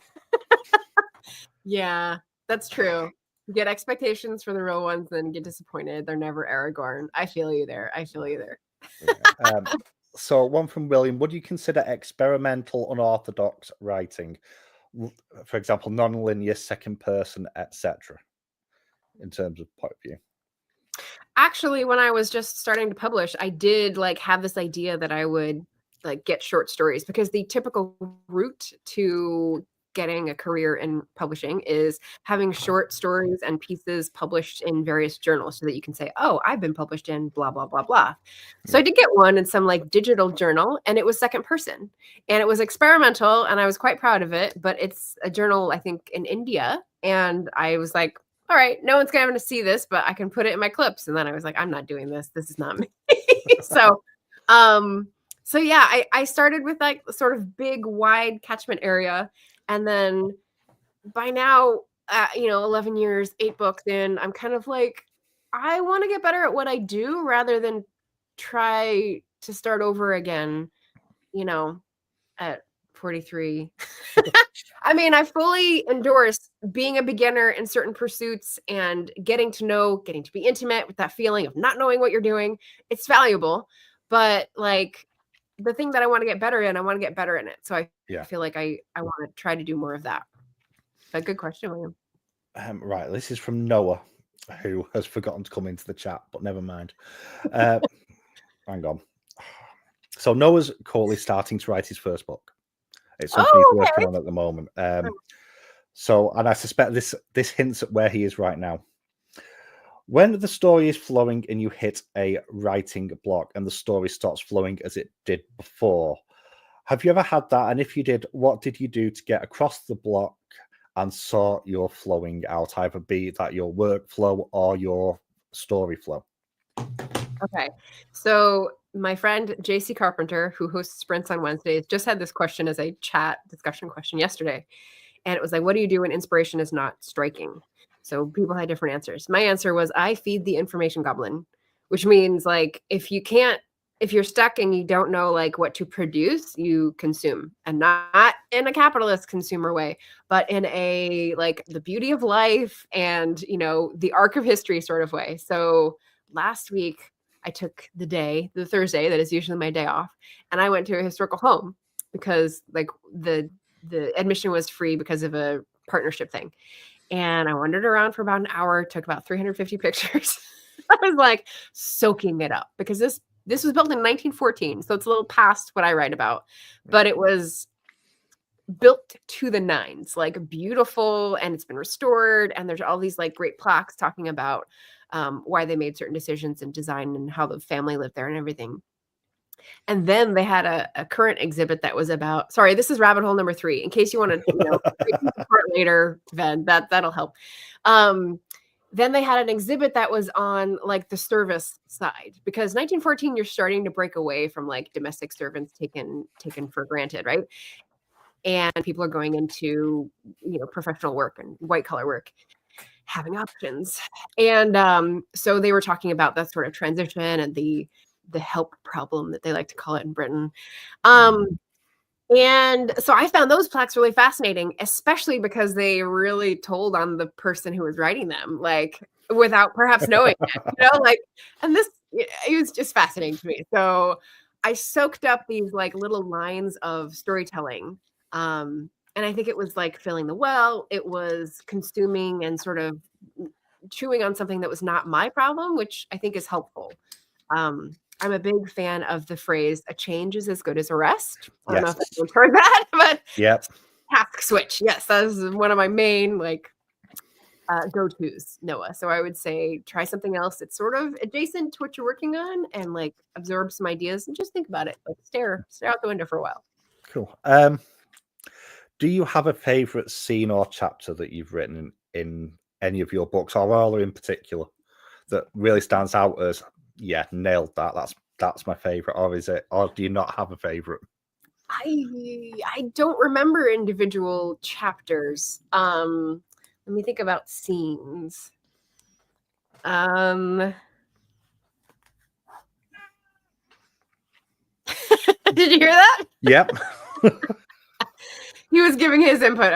Yeah, that's true. You get expectations for the real ones, then get disappointed. They're never Aragorn. I feel you there. Yeah. So one from William, would you consider experimental unorthodox writing? For example, non-linear, second person, etc. in terms of point of view? Actually, when I was just starting to publish, I did like have this idea that I would like get short stories, because the typical route to getting a career in publishing is having short stories and pieces published in various journals so that you can say, oh, I've been published in blah, blah, blah, blah. So I did get one in some like digital journal, and it was second person, and it was experimental, and I was quite proud of it, but it's a journal, I think, in India. And I was like, all right, no one's going to see this, but I can put it in my clips. And then I was like, I'm not doing this. This is not me. So yeah, I started with like sort of big, wide catchment area. And then by now, 11 years, 8 books in, I'm kind of like, I want to get better at what I do rather than try to start over again, at 43. I mean, I fully endorse being a beginner in certain pursuits and getting to be intimate with that feeling of not knowing what you're doing. It's valuable, but like the thing that I want to get better in, I want to get better in it. So I feel like I want to try to do more of that. But good question, William. Right, this is from Noah, who has forgotten to come into the chat, but never mind. Hang on. So Noah's currently starting to write his first book. It's something he's working on at the moment. So, and I suspect this hints at where he is right now. When the story is flowing and you hit a writing block and the story stops flowing as it did before, have you ever had that? And if you did, what did you do to get across the block and sort your flowing out, either be that your workflow or your story flow? Okay, so my friend JC Carpenter, who hosts Sprints on Wednesdays, just had this question as a chat discussion question yesterday. And it was like, what do you do when inspiration is not striking? So people had different answers. My answer was, I feed the information goblin, which means like, if you're stuck and you don't know like what to produce, you consume, and not in a capitalist consumer way, but in a like the beauty of life and, the arc of history sort of way. So last week, I took the Thursday, that is usually my day off, and I went to a historical home because like the admission was free because of a partnership thing. And I wandered around for about an hour, took about 350 pictures. I was like soaking it up because this was built in 1914. So it's a little past what I write about, but it was built to the nines, like beautiful, and it's been restored. And there's all these like great plaques talking about why they made certain decisions in design and how the family lived there and everything. And then they had a current exhibit that was about, sorry, this is rabbit hole number 3, in case you want to, later, Ven, that'll help. Then they had an exhibit that was on like the service side, because 1914, you're starting to break away from like domestic servants taken for granted, right? And people are going into, professional work and white collar work. having options. And so they were talking about that sort of transition and the help problem that they like to call it in Britain. And so I found those plaques really fascinating, especially because they really told on the person who was writing them, like without perhaps knowing it, like, and this, it was just fascinating to me. So I soaked up these like little lines of storytelling. And I think it was like filling the well. It was consuming and sort of chewing on something that was not my problem, which I think is helpful. I'm a big fan of the phrase, a change is as good as a rest. I don't know if anyone's heard that, but task switch. Yes, that is one of my main like go-tos, Noah. So I would say try something else that's sort of adjacent to what you're working on and like absorb some ideas and just think about it. Like stare out the window for a while. Cool. Do you have a favorite scene or chapter that you've written in any of your books, or all in particular, that really stands out as, yeah, nailed that? That's my favorite. Or do you not have a favorite? I don't remember individual chapters. Let me think about scenes. Did you hear that? Yep. He was giving his input.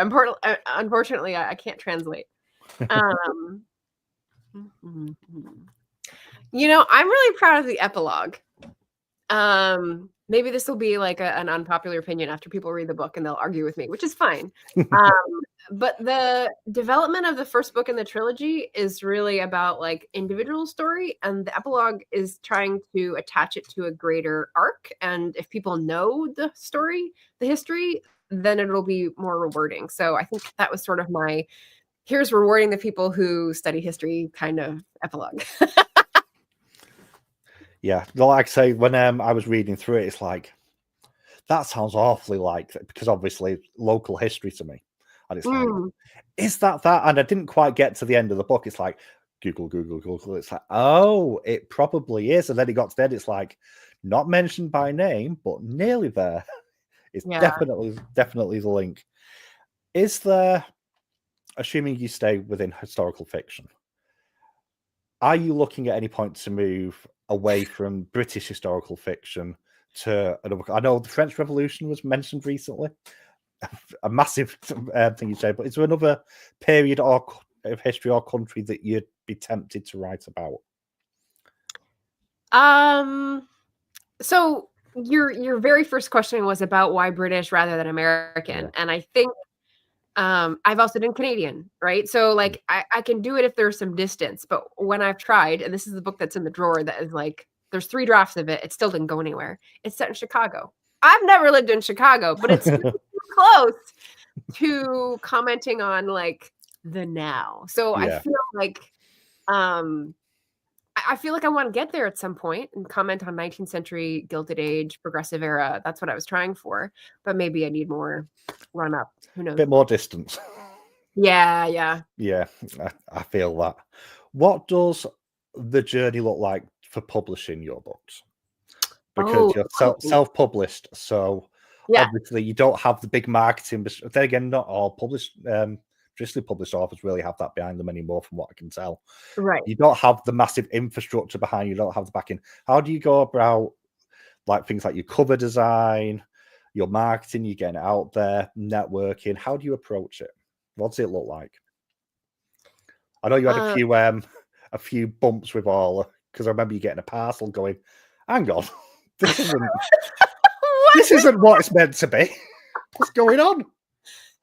Unfortunately, I can't translate. I'm really proud of the epilogue. Maybe this will be like an unpopular opinion after people read the book and they'll argue with me, which is fine. But the development of the first book in the trilogy is really about like individual story, and the epilogue is trying to attach it to a greater arc. And if people know the story, the history, then it'll be more rewarding. So I think that was sort of my, here's rewarding the people who study history kind of epilogue. Yeah, like I say, when I was reading through it, it's like, that sounds awfully like, because obviously local history to me. And it's like, is that? And I didn't quite get to the end of the book. It's like, Google. It's like, oh, it probably is. And then it got to the end, it's like, not mentioned by name, but nearly there. It's definitely the link. Is there, assuming you stay within historical fiction, are you looking at any point to move away from British historical fiction to another? I know the French Revolution was mentioned recently, a massive thing you say, but is there another period of history or country that you'd be tempted to write about? So your very first question was about why British rather than American, and I think I've also done Canadian, right? So like I can do it if there's some distance, but when I've tried, and this is the book that's in the drawer that is like, there's 3 drafts of it, it still didn't go anywhere. It's set in Chicago. I've never lived in Chicago, but it's close to commenting on like the now. So I feel like I feel like I want to get there at some point and comment on 19th century, Gilded Age, Progressive Era. That's what I was trying for, but maybe I need more run up. Who knows? A bit more distance. Yeah. I feel that. What does the journey look like for publishing your books? Because you're self-published, so obviously you don't have the big marketing. But then again, not all traditionally published authors really have that behind them anymore, from what I can tell. Right. You don't have the massive infrastructure behind you. You don't have the backing. How do you go about like things like your cover design, your marketing, you getting it out there, networking? How do you approach it? What does it look like? I know you had a few bumps with all, because I remember you getting a parcel going, hang on, this isn't what it's meant to be. What's going on?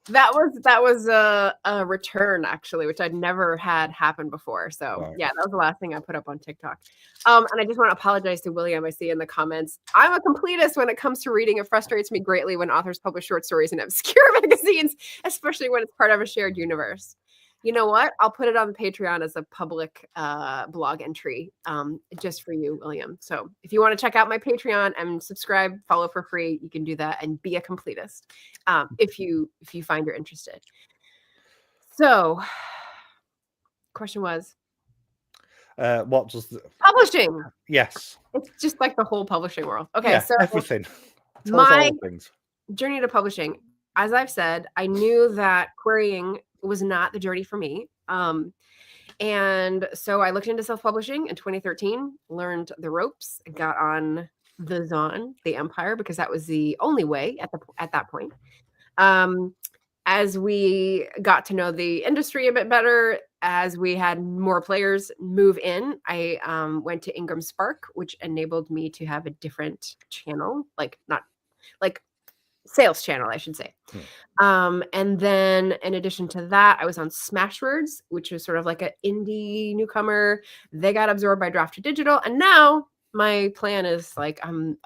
That was a return, actually, which I'd never had happen before. So yeah, that was the last thing I put up on TikTok. And I just want to apologize to William. I see in the comments, I'm a completist when it comes to reading. It frustrates me greatly when authors publish short stories in obscure magazines, especially when it's part of a shared universe. You know what? I'll put it on Patreon as a public blog entry just for you, William. So if you want to check out my Patreon and subscribe, follow for free, you can do that and be a completist if you find you're interested. So question was? What does publishing? Yes. It's just like the whole publishing world. Okay, so everything. My journey to publishing, as I've said, I knew that querying was not the journey for me. And so I looked into self-publishing in 2013, learned the ropes, got on the Zon, the Empire, because that was the only way at that point. As we got to know the industry a bit better, as we had more players move in, I went to Ingram Spark, which enabled me to have a different channel, not sales channel, I should say. And then in addition to that, I was on Smashwords, which was sort of like an indie newcomer. They got absorbed by Draft to Digital. And now my plan is like I'm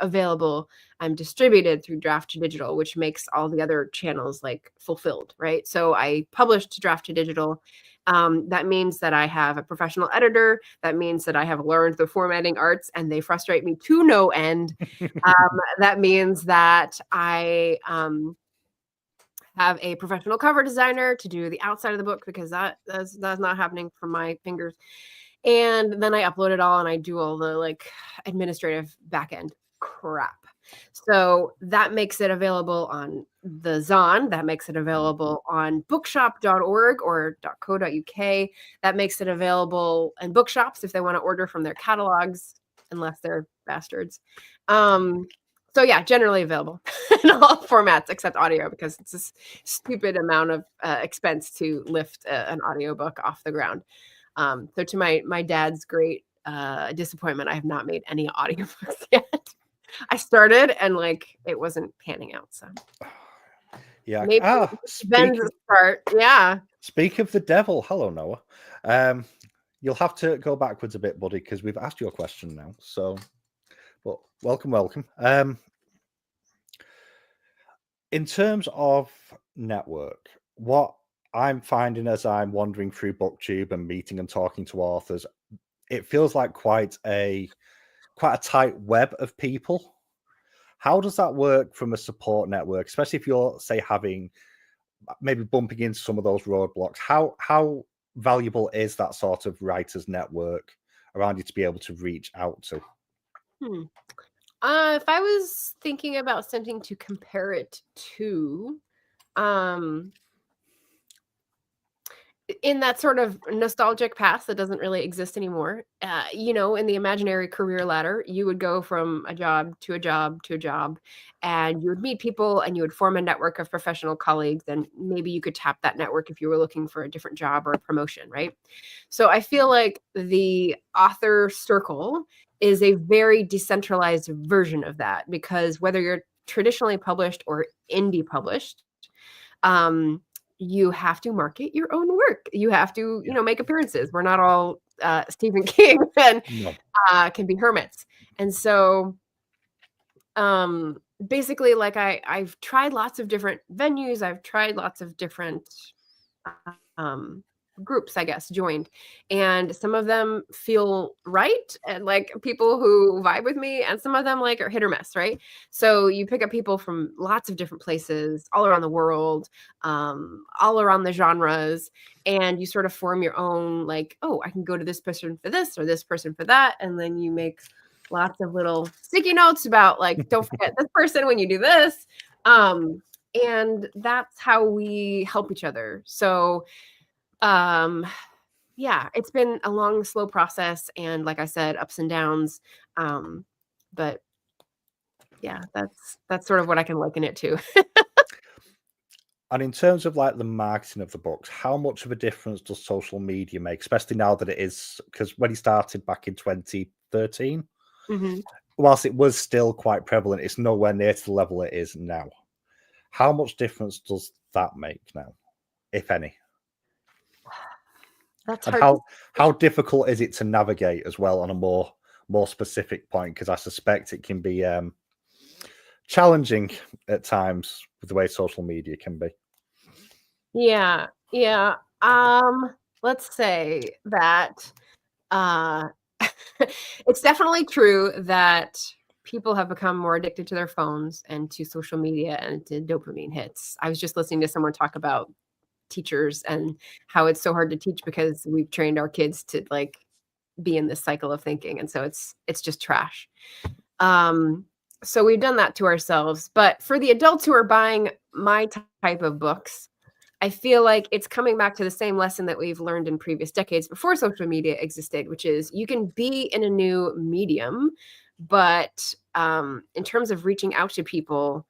distributed through Draft to Digital, which makes all the other channels like fulfilled, right? So I published to Draft to Digital. That means that I have a professional editor. That means that I have learned the formatting arts and they frustrate me to no end. That means that I have a professional cover designer to do the outside of the book, because that's not happening from my fingers. And then I upload it all and I do all the like administrative backend crap. So that makes it available on the Zon. That makes it available on bookshop.org or .co.uk. That makes it available in bookshops if they want to order from their catalogs, unless they're bastards. So yeah, generally available in all formats except audio, because it's a stupid amount of expense to lift an audiobook off the ground. So to my dad's great disappointment, I have not made any audiobooks yet. I started and like it wasn't panning out. So yeah, maybe Ben's start. Yeah. Speak of the devil. Hello, Noah. You'll have to go backwards a bit, buddy, because we've asked you a question now. So, but welcome. In terms of network, what I'm finding as I'm wandering through Booktube and meeting and talking to authors, it feels like quite a tight web of people. How does that work from a support network, especially if you're, say, maybe bumping into some of those roadblocks? How valuable is that sort of writers network around you to be able to reach out to? If I was thinking about something to compare it to, in that sort of nostalgic past that doesn't really exist anymore, in the imaginary career ladder, you would go from a job to a job to a job, and you would meet people and you would form a network of professional colleagues, and maybe you could tap that network if you were looking for a different job or a promotion, right? So I feel like the author circle is a very decentralized version of that, because whether you're traditionally published or indie published, you have to market your own work. You have to, make appearances. We're not all Stephen King and can be hermits. And so basically, like I've tried lots of different venues. I've tried lots of different groups, I guess, joined, and some of them feel right and like people who vibe with me, and some of them like are hit or miss, right? So you pick up people from lots of different places all around the world, all around the genres, and you sort of form your own, like, oh, I can go to this person for this or this person for that, and then you make lots of little sticky notes about like, don't forget this person when you do this, and that's how we help each other. So yeah, it's been a long, slow process, and like I said, ups and downs. But yeah, that's sort of what I can liken it to. And in terms of like the marketing of the books, how much of a difference does social media make, especially now that it is, because when he started back in 2013, whilst it was still quite prevalent, it's nowhere near to the level it is now. How much difference does that make now, if any? That's and hard. how difficult is it to navigate as well on a more specific point? Because I suspect it can be challenging at times with the way social media can be. Yeah. Let's say that it's definitely true that people have become more addicted to their phones and to social media and to dopamine hits. I was just listening to someone talk about teachers and how it's so hard to teach because we've trained our kids to like be in this cycle of thinking, and so it's just trash. So we've done that to ourselves. But for the adults who are buying my type of books, I feel like it's coming back to the same lesson that we've learned in previous decades before social media existed, which is you can be in a new medium, but in terms of reaching out to people,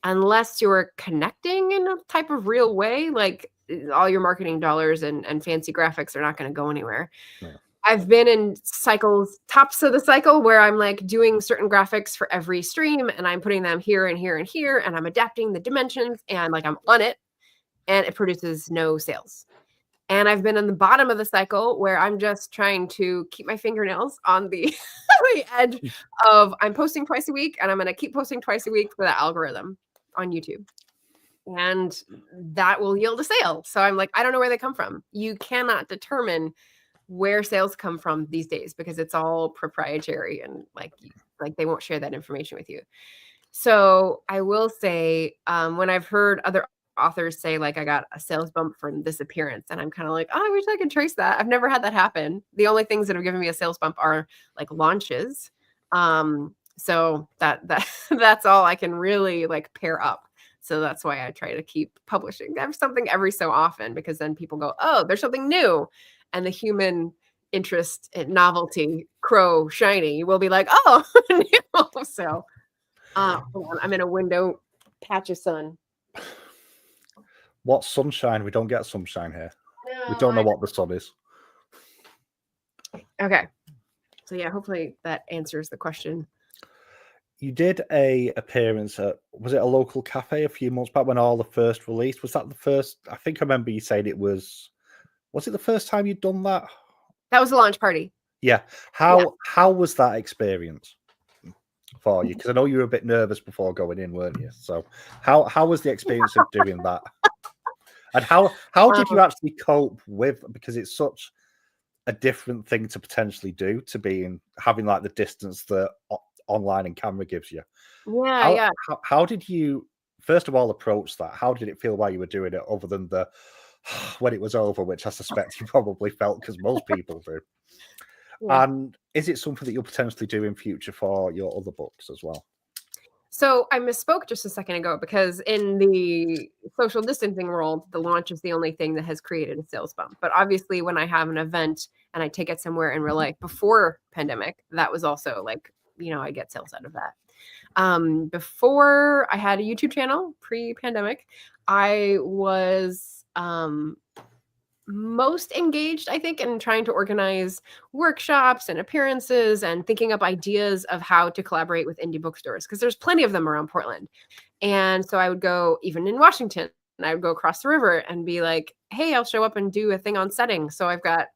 unless you're connecting in a type of real way, like all your marketing dollars and fancy graphics are not going to go anywhere. Yeah. I've been in cycles, tops of the cycle, where I'm like doing certain graphics for every stream and I'm putting them here and here and here, and I'm adapting the dimensions and like I'm on it, and it produces no sales. And I've been in the bottom of the cycle where I'm just trying to keep my fingernails on the, the edge of I'm posting twice a week, and I'm going to keep posting twice a week for the algorithm on YouTube. And that will yield a sale. So I'm like, I don't know where they come from. You cannot determine where sales come from these days because it's all proprietary, and like they won't share that information with you. So I will say, when I've heard other authors say like I got a sales bump from this appearance, and I'm kind of like, oh, I wish I could trace that. I've never had that happen. The only things that have given me a sales bump are like launches. So that's all I can really like pair up. So that's why I try to keep publishing. I have something every so often, because then people go, oh, there's something new. And the human interest in novelty, crow, shiny, will be like, oh, new. So hold on, I'm in a window, patch of sun. What sunshine? We don't get sunshine here. No, we don't know what the sun is. Okay. So yeah, hopefully that answers the question. You did a appearance at, was it a local cafe a few months back when all the first released? Was that the first? I think I remember you saying it was it the first time you'd done that? That was a launch party. Yeah. How was that experience for you? Because I know you were a bit nervous before going in, weren't you? So how was the experience of doing that? And how did you actually cope with, because it's such a different thing to potentially do, to having like the distance that online and camera gives you. How did you first of all approach that? How did it feel while you were doing it, other than the when it was over, which I suspect you probably felt, because most people do? Yeah. And is it something that you'll potentially do in future for your other books as well? So I misspoke just a second ago, because in the social distancing world, the launch is the only thing that has created a sales bump. But obviously when I have an event and I take it somewhere in real life before pandemic, that was also like, I get sales out of that. Before I had a YouTube channel, pre-pandemic, I was most engaged, I think, in trying to organize workshops and appearances and thinking up ideas of how to collaborate with indie bookstores, because there's plenty of them around Portland. And so I would go, even in Washington, and I would go across the river and be like, hey, I'll show up and do a thing on setting. So I've got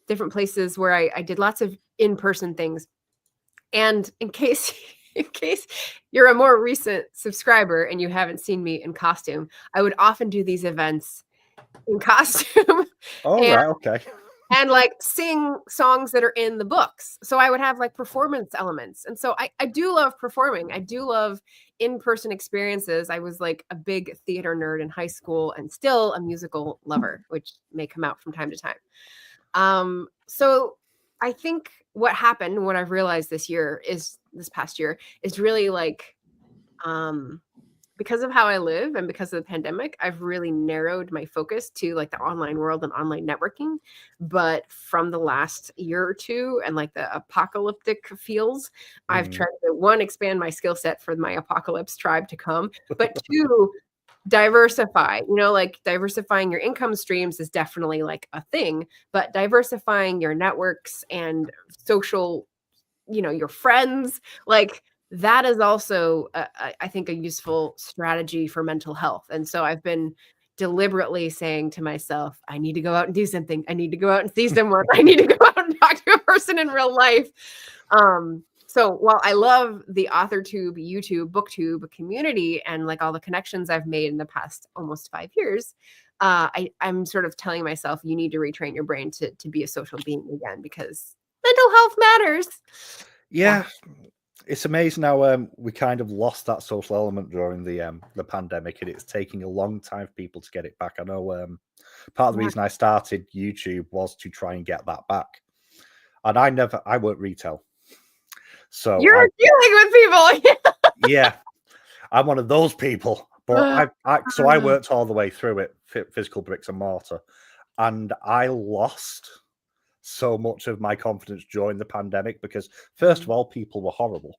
different places where I did lots of in-person things. And in case you're a more recent subscriber and you haven't seen me in costume, I would often do these events in costume. Oh, right, okay. And like sing songs that are in the books. So I would have like performance elements. And so I do love performing. I do love in-person experiences. I was like a big theater nerd in high school, and still a musical lover, which may come out from time to time. So I think what happened, what I've realized this past year, is really like, because of how I live and because of the pandemic, I've really narrowed my focus to like the online world and online networking. But from the last year or two and like the apocalyptic feels, I've tried to, one, expand my skill set for my apocalypse tribe to come, but two, diversify. Like diversifying your income streams is definitely like a thing, but diversifying your networks and social, your friends, like that is also, I think, a useful strategy for mental health. And so I've been deliberately saying to myself, I need to go out and do something. I need to go out and see someone. I need to go out and talk to a person in real life. So while I love the AuthorTube, YouTube, Booktube community and like all the connections I've made in the past almost 5 years, I'm sort of telling myself, you need to retrain your brain to be a social being again, because mental health matters. Yeah. It's amazing how we kind of lost that social element during the pandemic, and it's taking a long time for people to get it back. I know part of the reason I started YouTube was to try and get that back. And I work retail. So you're dealing with people. Yeah, I'm one of those people. But I worked all the way through it, physical bricks and mortar, and I lost so much of my confidence during the pandemic because, first of all, people were horrible.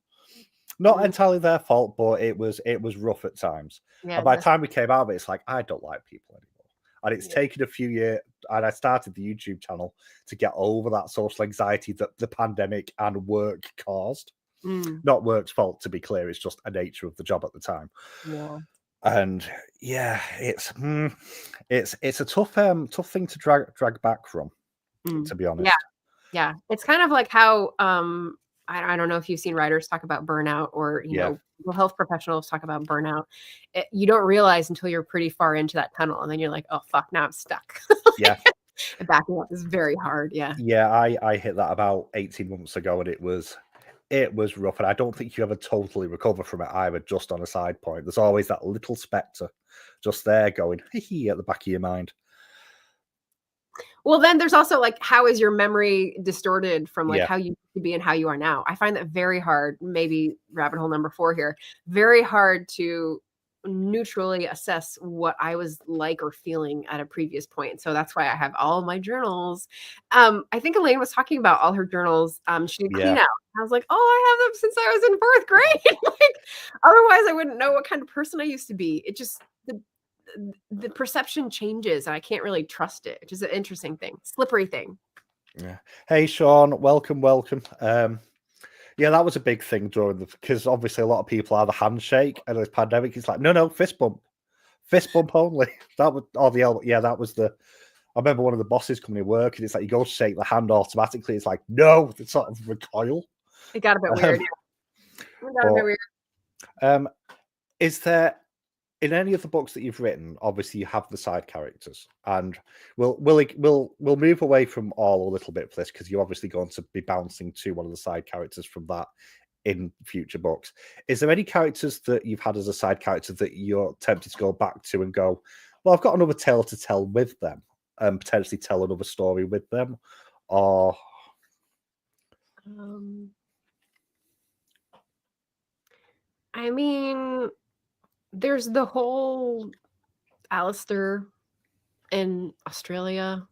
Not entirely their fault, but it was rough at times. Yeah, and by the time we came out of it, it's like, I don't like people anymore. And it's taken a few years, and I started the YouTube channel to get over that social anxiety that the pandemic and work caused. Not work's fault, to be clear. It's just a nature of the job at the time. Yeah. And yeah, it's a tough thing to drag back from, to be honest. Yeah. It's kind of like how I don't know if you've seen writers talk about burnout, or you know, health professionals talk about burnout. You don't realize until you're pretty far into that tunnel, and then you're like, oh fuck, now I'm stuck. Yeah. And backing up is very hard. Yeah. Yeah, I hit that about 18 months ago, and it was rough, and I don't think you ever totally recover from it either, just on a side point. There's always that little spectre just there going, hee, at the back of your mind. Well, then there's also like, how is your memory distorted from like how you used to be and how you are now? I find that very hard, maybe rabbit hole number 4 here, very hard to neutrally assess what I was like or feeling at a previous point. So that's why I have all my journals. I think Elaine was talking about all her journals. She did clean out. I was like, oh, I have them since I was in 4th grade. Like, otherwise I wouldn't know what kind of person I used to be. It just, the perception changes, and I can't really trust it, which is an interesting thing, slippery thing. Yeah. Hey, Sean, welcome. Yeah, that was a big thing during because obviously a lot of people are the handshake, and this pandemic, it's like, no, fist bump only. That was that was the. I remember one of the bosses coming to work, and it's like you go to shake the hand automatically. It's like, no, it's sort of recoil. It got a bit weird. Is there, in any of the books that you've written, obviously you have the side characters, and we'll move away from all a little bit for this because you're obviously going to be bouncing to one of the side characters from that in future books. Is there any characters that you've had as a side character that you're tempted to go back to and go, well, I've got another tale to tell with them, and potentially tell another story with them, or? I mean, there's the whole Alistair in Australia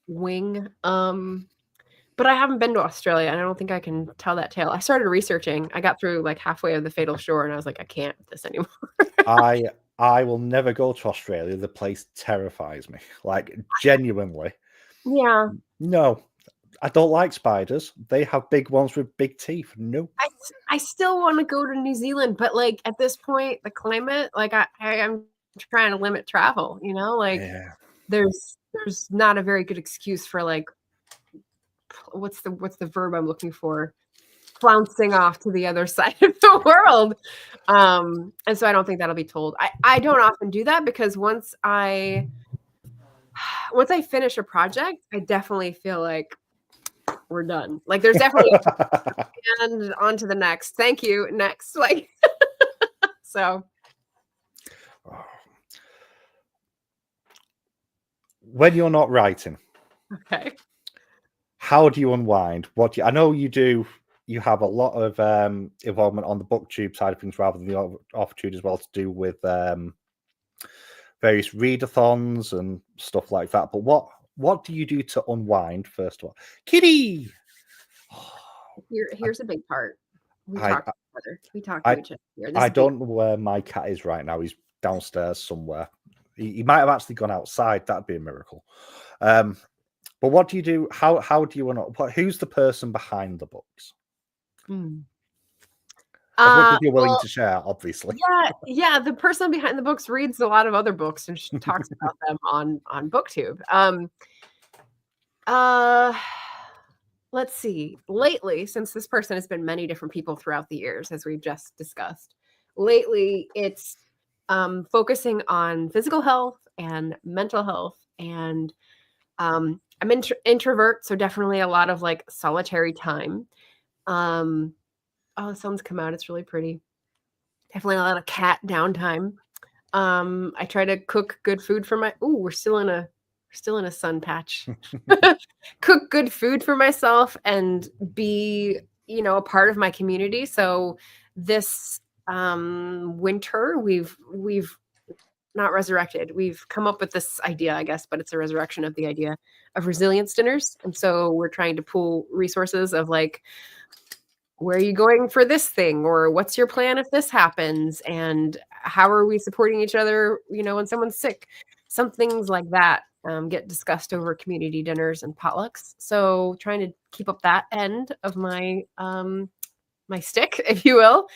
wing. But I haven't been to Australia, and I don't think I can tell that tale. I started researching. I got through like halfway of the Fatal Shore, and I was like, I can't with this anymore. I will never go to Australia. The place terrifies me. Like, genuinely. Yeah. No. I don't like spiders. They have big ones with big teeth. No. I still want to go to New Zealand, but like at this point, the climate, like I'm trying to limit travel, you know, like there's not a very good excuse for like, what's the verb I'm looking for? Flouncing off to the other side of the world. And so I don't think that'll be told. I don't often do that because once I finish a project, I definitely feel like we're done. Like there's definitely and on to the next. Thank you. Next. Like so. When you're not writing, okay, how do you unwind? I know you do. You have a lot of involvement on the Booktube side of things rather than the opportunity as well to do with various readathons and stuff like that. But what do you do to unwind, first of all? Kitty! Here's a big part. We talk to each other. I don't know where my cat is right now. He's downstairs somewhere. He might have actually gone outside. That'd be a miracle. But what do you do? How do you who's the person behind the books? As much as you're willing to share, obviously. Yeah. The person behind the books reads a lot of other books and she talks about them on Booktube. Let's see. Lately, since this person has been many different people throughout the years, as we've just discussed, lately it's focusing on physical health and mental health. And I'm introvert, so definitely a lot of like solitary time. Oh, the sun's come out. It's really pretty. Definitely a lot of cat downtime. I try to cook good food for my. Ooh, we're still in a sun patch. Cook good food for myself and be, a part of my community. So this winter, we've not resurrected. We've come up with this idea, I guess, but it's a resurrection of the idea of resilience dinners. And so we're trying to pool resources of like, where are you going for this thing? Or what's your plan if this happens? And how are we supporting each other, when someone's sick? Some things like that get discussed over community dinners and potlucks. So trying to keep up that end of my my stick, if you will.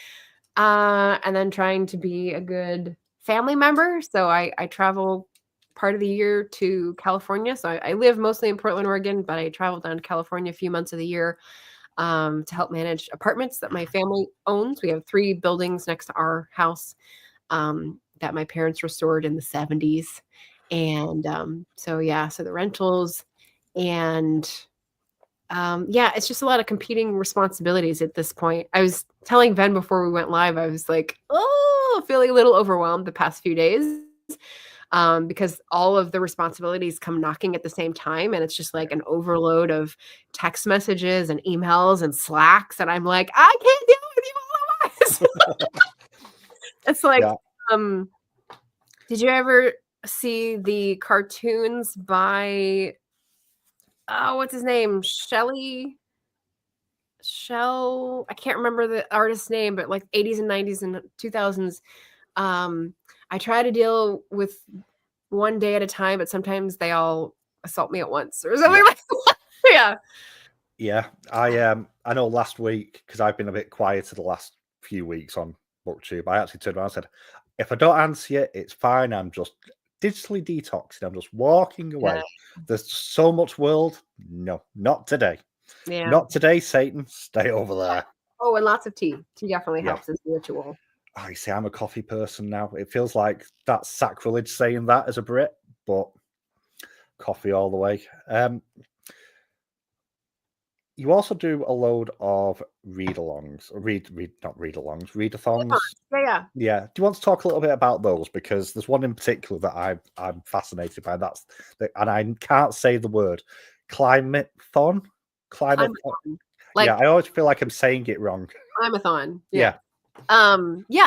And then trying to be a good family member. So I travel part of the year to California. So I live mostly in Portland, Oregon, but I travel down to California a few months of the year to help manage apartments that my family owns. We have 3 buildings next to our house that my parents restored in the 70s. And so the rentals and it's just a lot of competing responsibilities at this point. I was telling Ven before we went live, I was like, feeling a little overwhelmed the past few days because all of the responsibilities come knocking at the same time. And it's just like an overload of text messages and emails and Slacks. And I'm like, I can't deal with you all at once. It's like, did you ever see the cartoons by what's his name? I can't remember the artist's name, but like 80s and 90s and 2000s. I try to deal with one day at a time, but sometimes they all assault me at once or something like that. Yeah. I know last week, because I've been a bit quieter the last few weeks on Booktube, I actually turned around and said, if I don't answer you, it's fine. I'm just digitally detoxing. I'm just walking away. Yeah. There's so much world. No, not today. Yeah. Not today, Satan. Stay over there. Oh, and lots of tea. Tea definitely helps as a ritual. I see. I'm a coffee person now. It feels like that's sacrilege saying that as a Brit, but coffee all the way. You also do a load of read-alongs, readathons. Yeah. Do you want to talk a little bit about those? Because there's one in particular that I'm fascinated by. And I can't say the word. Climathon. Like, I always feel like I'm saying it wrong. Climathon. Yeah.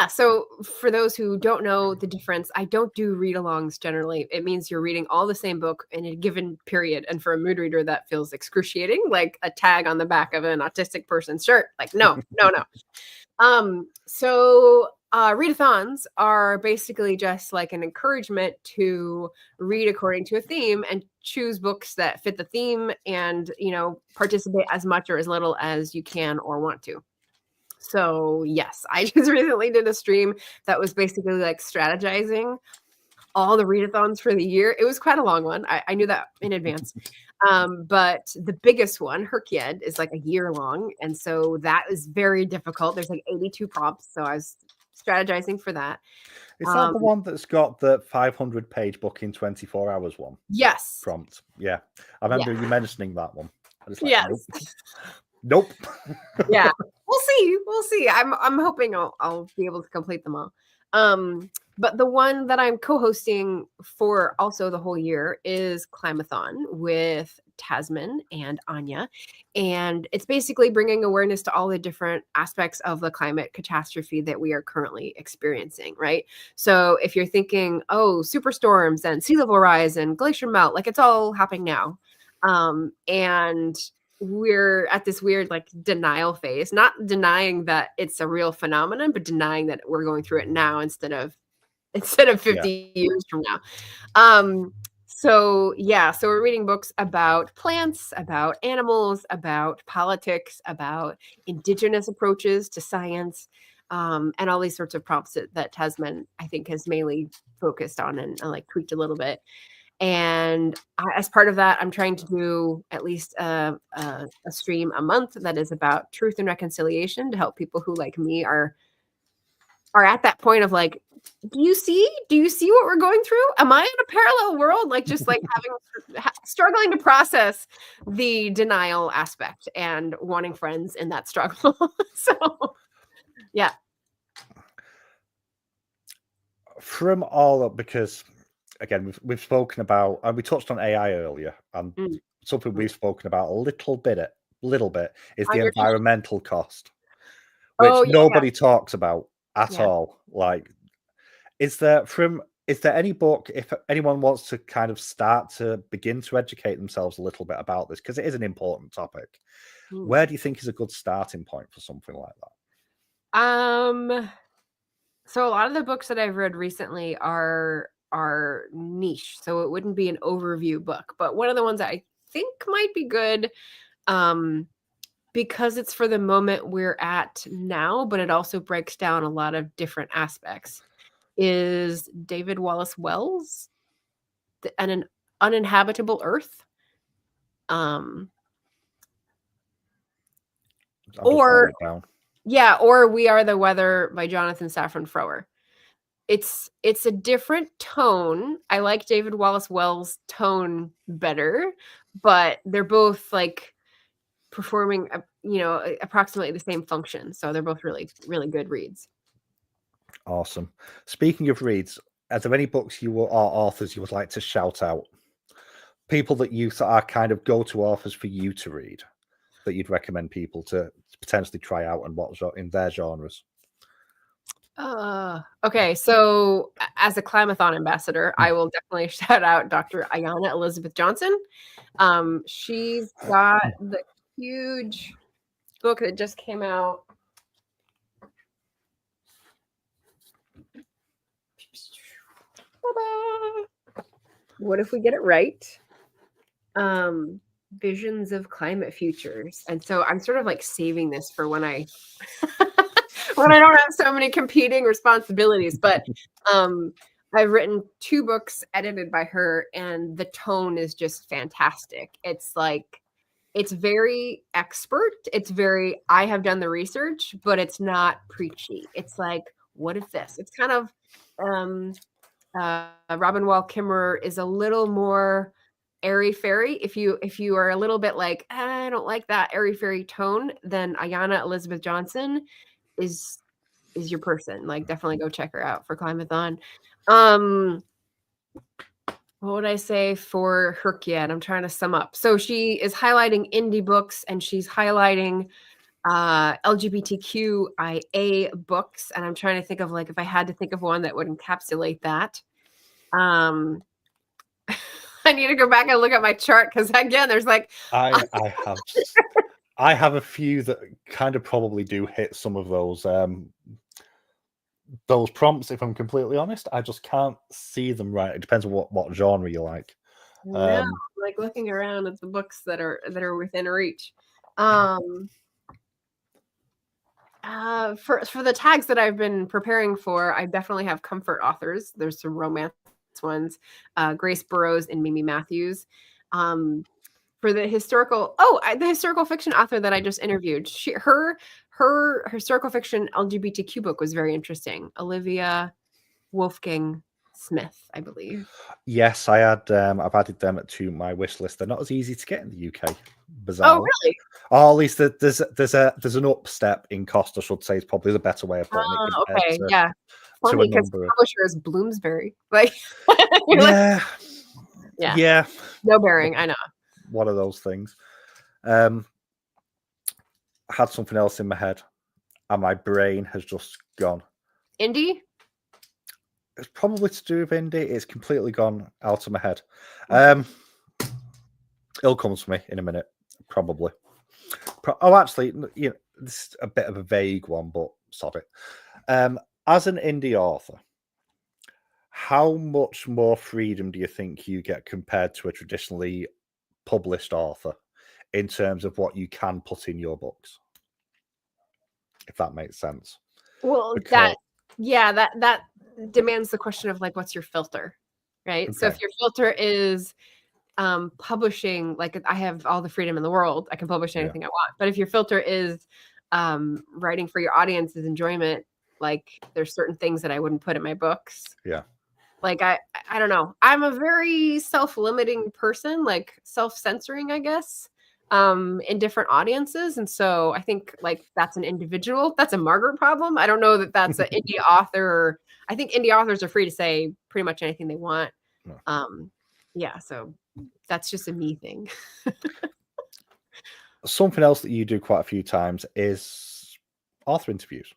So for those who don't know the difference, I don't do read-alongs generally. It means you're reading all the same book in a given period. And for a mood reader, that feels excruciating, like a tag on the back of an autistic person's shirt. Like, no. So readathons are basically just like an encouragement to read according to a theme and choose books that fit the theme and, participate as much or as little as you can or want to. So yes, I just recently did a stream that was basically like strategizing all the readathons for the year. It was quite a long one. I knew that in advance. But the biggest one, Herkied, is like a year long. And so that is very difficult. There's like 82 prompts. So I was strategizing for that. Is that the one that's got the 500-page book in 24 hours one? Yes. Prompt. Yeah. I remember you mentioning that one. I was like, yes. Nope. Yeah. We'll see. I'm hoping I'll be able to complete them all. But the one that I'm co-hosting for also the whole year is Climathon with Tasman and Anya. And it's basically bringing awareness to all the different aspects of the climate catastrophe that we are currently experiencing, right? So if you're thinking, superstorms and sea level rise and glacier melt, like it's all happening now. And we're at this weird like denial phase, not denying that it's a real phenomenon, but denying that we're going through it now instead of 50 years from now. So we're reading books about plants, about animals, about politics, about indigenous approaches to science, and all these sorts of prompts that Tasman, I think, has mainly focused on and like tweaked a little bit. And as part of that, I'm trying to do at least a stream a month that is about truth and reconciliation to help people who, like me, are at that point of like, do you see what we're going through? Am I in a parallel world? Like just like struggling to process the denial aspect and wanting friends in that struggle. So, yeah. From all up, because again, we've spoken about, and we touched on AI earlier, and something we've spoken about a little bit is the environmental cost, which nobody talks about. at all. Like, is there any book, if anyone wants to kind of start to begin to educate themselves a little bit about this, because it is an important topic, where do you think is a good starting point for something like that? So a lot of the books that I've read recently are niche, so it wouldn't be an overview book. But one of the ones that I think might be good, because it's for the moment we're at now, but it also breaks down a lot of different aspects, is David Wallace Wells, An Uninhabitable Earth. Or We Are the Weather by Jonathan Safran Foer. It's a different tone. I like David Wallace Wells' tone better, but they're both like performing, approximately the same function. So they're both really, really good reads. Awesome. Speaking of reads, are there any books or authors you would like to shout out? People that you are kind of go-to authors for you to read, that you'd recommend people to potentially try out and watch in their genres? Okay, so as a Climathon ambassador, I will definitely shout out Dr. Ayanna Elizabeth Johnson. She's got the huge book that just came out. What if we get it right? Visions of Climate Futures. And so I'm sort of like saving this for when I when I don't have so many competing responsibilities. But I've written 2 books edited by her, and the tone is just fantastic. It's like, it's very expert. It's very, I have done the research, but it's not preachy. It's like, what if this? It's kind of, Robin Wall Kimmerer is a little more airy-fairy. If you are a little bit like, I don't like that airy-fairy tone, then Ayanna Elizabeth Johnson is your person. Like, definitely go check her out for Climathon. What would I say for Herkiad? I'm trying to sum up. So she is highlighting indie books, and she's highlighting LGBTQIA books. And I'm trying to think of, like, if I had to think of one that would encapsulate that. I need to go back and look at my chart, because again, there's like I have a few that kind of probably do hit some of those prompts. If I'm completely honest, I just can't see them right. It depends on what genre you like. No, like looking around at the books that are within reach. For the tags that I've been preparing for, I definitely have comfort authors. There's some romance ones, Grace Burrows and Mimi Matthews. For the historical fiction author that I just interviewed, her historical fiction LGBTQ book was very interesting. Olivia Wolfgang Smith, I believe. Yes, I had. I've added them to my wish list. They're not as easy to get in the UK. Bizarre. Oh, really? Or at least there's an upstep in cost, I should say, is probably the better way of putting it. Okay, yeah. Funny, because the publisher is Bloomsbury. Like, yeah. Like, yeah. No bearing, I know. One of those things. I had something else in my head, and my brain has just gone. Indie? It's probably to do with indie. It's completely gone out of my head. It'll come to me in a minute, probably. Actually, this is a bit of a vague one, but sod it. As an indie author, how much more freedom do you think you get compared to a traditionally published author in terms of what you can put in your books? If that makes sense. Well, that demands the question of, like, what's your filter, right? Okay. So if your filter is publishing, like, I have all the freedom in the world, I can publish anything I want. But if your filter is writing for your audience's enjoyment, like, there's certain things that I wouldn't put in my books. Yeah. Like, I don't know. I'm a very self-limiting person, like self-censoring, I guess, in different audiences. And so I think, like, that's a Margaret problem. I don't know that that's an indie author. I think indie authors are free to say pretty much anything they want. No. Yeah, so that's just a me thing. Something else that you do quite a few times is author interviews.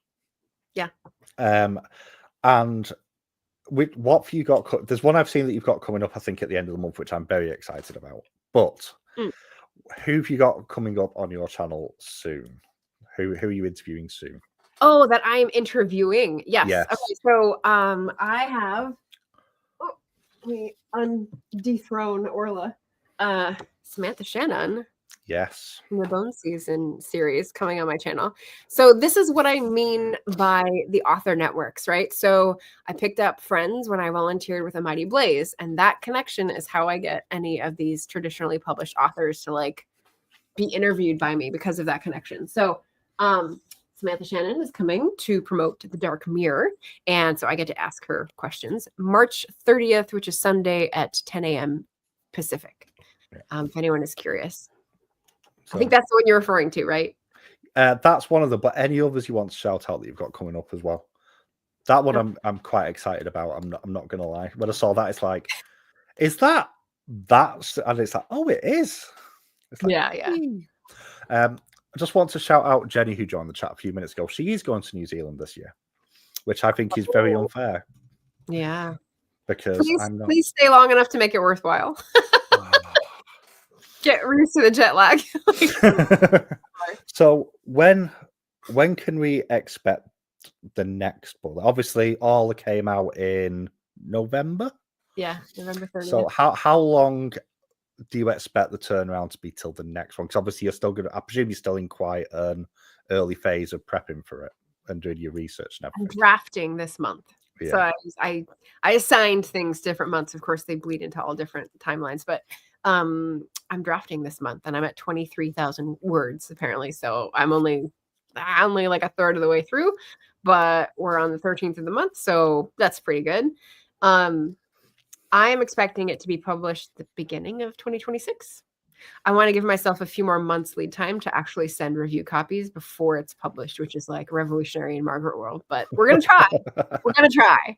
Yeah. And what have you got? There's one I've seen that you've got coming up, I think, at the end of the month, which I'm very excited about. But who have you got coming up on your channel soon? Who are you interviewing soon? Oh, that I am interviewing. Yes. Yes. Okay. So I have we dethrone Orla. Samantha Shannon. Yes. From the Bone Season series coming on my channel. So this is what I mean by the author networks, right? So I picked up Friends when I volunteered with A Mighty Blaze, and that connection is how I get any of these traditionally published authors to like be interviewed by me because of that connection. So Samantha Shannon is coming to promote The Dark Mirror, and so I get to ask her questions. March 30th, which is Sunday at 10 a.m. Pacific, if anyone is curious. So, I think that's the one you're referring to, right? That's one of them. But any others you want to shout out that you've got coming up as well? That one I'm quite excited about. I'm not gonna lie. When I saw that, it's like, is that's and it's like, oh, it is. It's like, yeah. I just want to shout out Jenny, who joined the chat a few minutes ago. She is going to New Zealand this year, which I think is very unfair. Yeah. Because please stay long enough to make it worthwhile. Get used to the jet lag. So when can we expect the next book? Obviously, all came out in November. Yeah, November 30th. So how long do you expect the turnaround to be till the next one? Because obviously you're still I presume you're still in quite an early phase of prepping for it and doing your research and everything. I'm drafting this month. Yeah. So I assigned things different months. Of course, they bleed into all different timelines, but I'm drafting this month and I'm at 23,000 words apparently. So I'm only like a third of the way through, but we're on the 13th of the month. So that's pretty good. I am expecting it to be published the beginning of 2026. I want to give myself a few more months lead time to actually send review copies before it's published, which is like revolutionary in Margaret world, but we're going to try. We're going to try.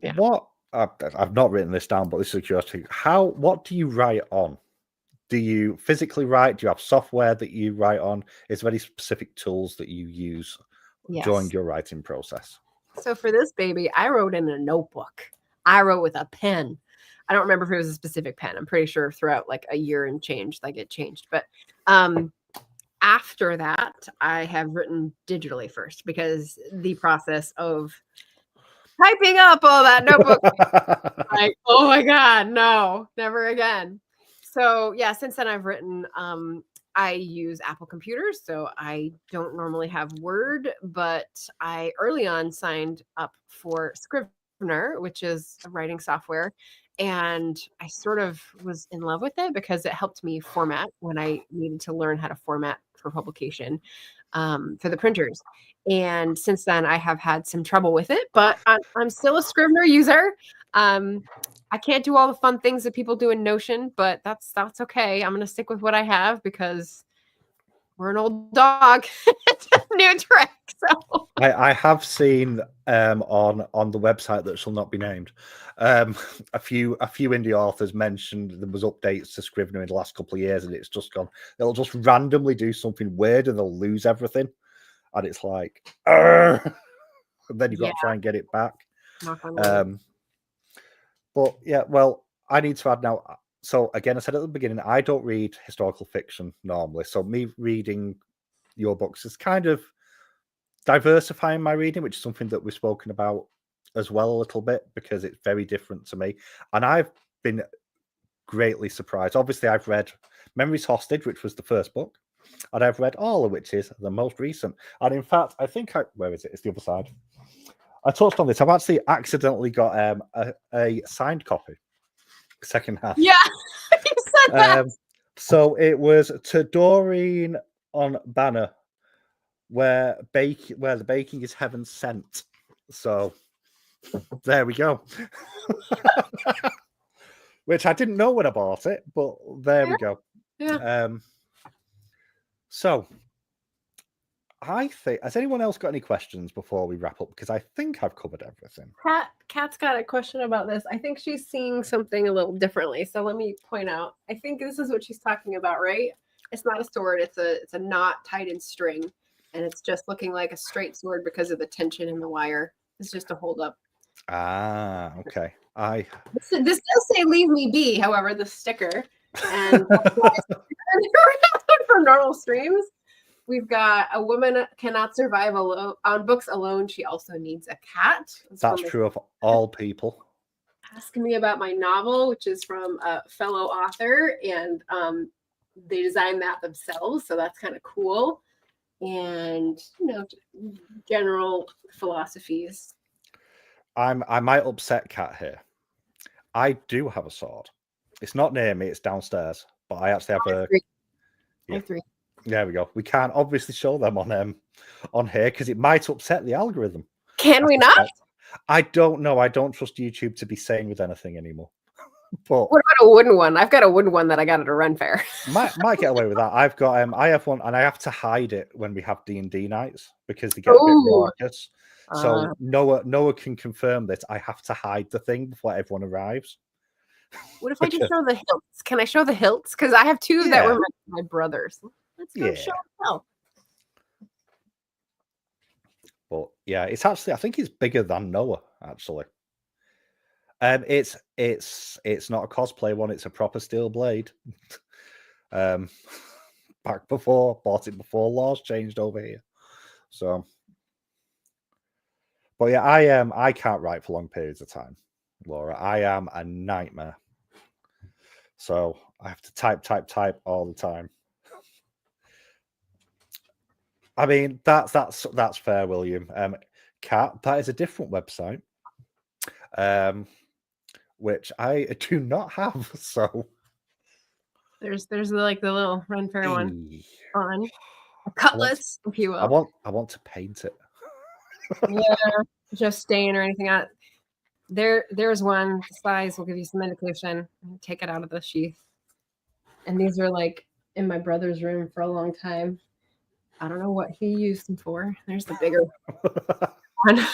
Yeah. What? I've not written this down, but this is a curiosity. What do you write on? Do you physically write? Do you have software that you write on? Is there any specific tools that you use during your writing process? So for this baby, I wrote in a notebook. I wrote with a pen. I don't remember if it was a specific pen. I'm pretty sure throughout like a year and change, like it changed. But after that, I have written digitally first because the process of typing up all that notebook, like, oh my God, no, never again. So yeah, since then I've written, I use Apple computers, so I don't normally have Word, but I early on signed up for Scrivener, which is a writing software. And I sort of was in love with it because it helped me format when I needed to learn how to format for publication for the printers. And since then, I have had some trouble with it, but I'm still a Scrivener user. I can't do all the fun things that people do in Notion, but that's okay. I'm going to stick with what I have because we're an old dog. It's a new trick. So I have seen on the website that shall not be named, a few indie authors mentioned there was updates to Scrivener in the last couple of years, and it's just gone. They'll just randomly do something weird and they'll lose everything, and it's like, and then you've got to try and get it back. But yeah, well, I need to add now. So again, I said at the beginning, I don't read historical fiction normally. So me reading your books is kind of diversifying my reading, which is something that we've spoken about as well a little bit because it's very different to me. And I've been greatly surprised. Obviously, I've read Memories Hostage, which was the first book, and I've read All, which is the most recent. And in fact, I think where is it? It's the other side. I touched on this. I've actually accidentally got a signed copy, secondhand. Yeah, you said that. So it was to Doreen on Banner, where the baking is heaven sent. So there we go. Which I didn't know when I bought it, but there we go. Yeah. So I think, has anyone else got any questions before we wrap up? Because I think I've covered everything. Kat's got a question about this. I think she's seeing something a little differently. So let me point out. I think this is what she's talking about, right? It's not a sword. It's a knot tied in string. and it's just looking like a straight sword because of the tension in the wire. It's just a hold up. Ah, okay. This does say "Leave me be," however, the sticker, and for normal streams, we've got a woman cannot survive alone on books alone. She also needs a cat. That's true of all people. Asking me about my novel, which is from a fellow author, and they designed that themselves, so that's kind of cool. And general philosophies. I might upset Kat here. I do have a sword. It's not near me, it's downstairs, but I actually have a... I have 3. There we go. We can't obviously show them on here because it might upset the algorithm. Can we not? I don't know. I don't trust YouTube to be sane with anything anymore. But what about a wooden one? I've got a wooden one that I got at a Ren fair. might get away with that. I've got I have one, and I have to hide it when we have D&D nights because they get a bit raucous. So Noah can confirm that I have to hide the thing before everyone arrives. What if I just show the hilts? Can I show the hilts? Because I have 2 that were my brothers. Let's go show them. But yeah, it's actually, I think it's bigger than Noah, actually. It's not a cosplay one, it's a proper steel blade. Bought it before laws changed over here. So but yeah, I can't write for long periods of time, Laura. I am a nightmare. So I have to type all the time. I mean, that's fair, William. Kat, that is a different website, which I do not have. So there's like the little Ren fair one on a cutlass, if you will. I want to paint it. Yeah, just stain or anything out. There's one. The size will give you some indication. Take it out of the sheath. And these are like in my brother's room for a long time. I don't know what he used them for. There's the bigger one.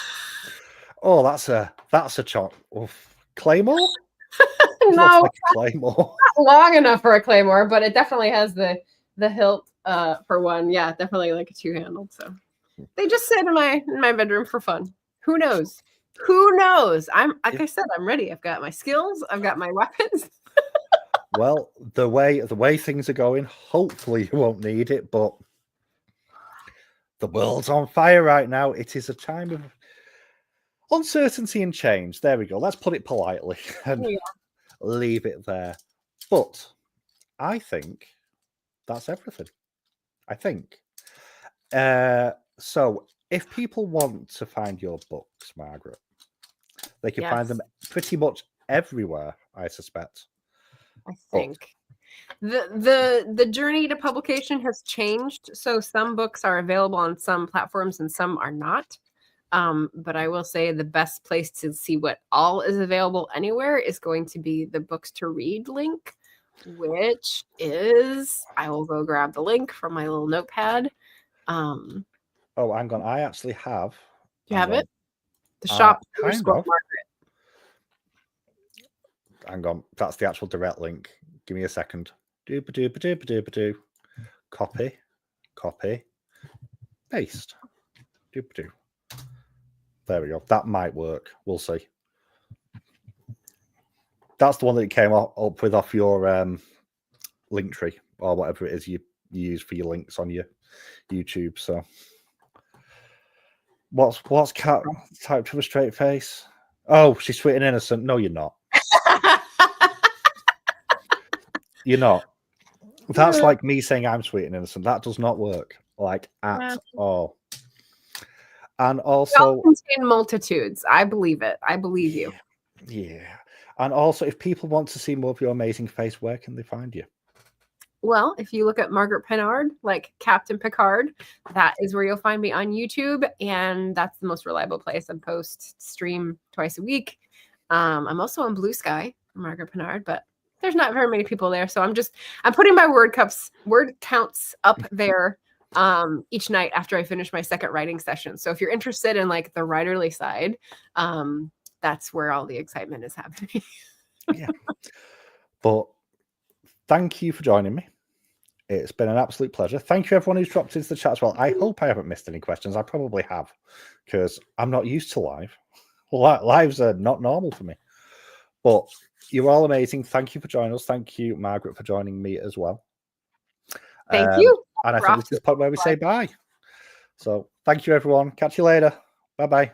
Oh, that's a chunk. Claymore? No, like a claymore. Not long enough for a claymore, but it definitely has the hilt for one. Yeah, definitely like a 2-handled. So they just sit in my bedroom for fun. Who knows? Who knows? I said, I'm ready. I've got my skills. I've got my weapons. Well, the way things are going, hopefully you won't need it, but the world's on fire right now. It is a time of uncertainty and change. There we go. Let's put it politely and leave it there. But I think that's everything. I think. So if people want to find your books, Margaret, they can find them pretty much everywhere, I suspect. I think. The journey to publication has changed. So some books are available on some platforms and some are not. But I will say the best place to see what all is available anywhere is going to be the Books to Read link, which is, I will go grab the link from my little notepad. Oh, hang on. I actually have. Do you have it? The shop kind of. Margaret. Hang on. That's the actual direct link. Give me a second. Dooba-dooba-dooba-dooba-doo. Copy. Paste. Dooba-doo. There we go. That might work. We'll see. That's the one that you came up with off your link tree or whatever it is you use for your links on your YouTube. So what's Kat typed with a straight face? Oh, she's sweet and innocent. No, you're not. You're not. That's like me saying I'm sweet and innocent. That does not work, like, at all. And also, contain multitudes. I believe it. I believe you. Yeah. And also, if people want to see more of your amazing face, where can they find you? Well, if you look at Margaret Pinard, like Captain Picard, that is where you'll find me on YouTube. And that's the most reliable place. I stream twice a week. I'm also on Blue Sky, Margaret Pinard, but there's not very many people there. So I'm putting my word counts up there each night after I finish my second writing session. So if you're interested in like the writerly side, that's where all the excitement is happening. Yeah. But thank you for joining me. It's been an absolute pleasure. Thank you, everyone who's dropped into the chat as well. I hope I haven't missed any questions. I probably have, because I'm not used to live. Lives are not normal for me. But you're all amazing. Thank you for joining us. Thank you, Margaret, for joining me as well. Thank you. And I think this is the point where we say bye. So thank you, everyone. Catch you later. Bye-bye.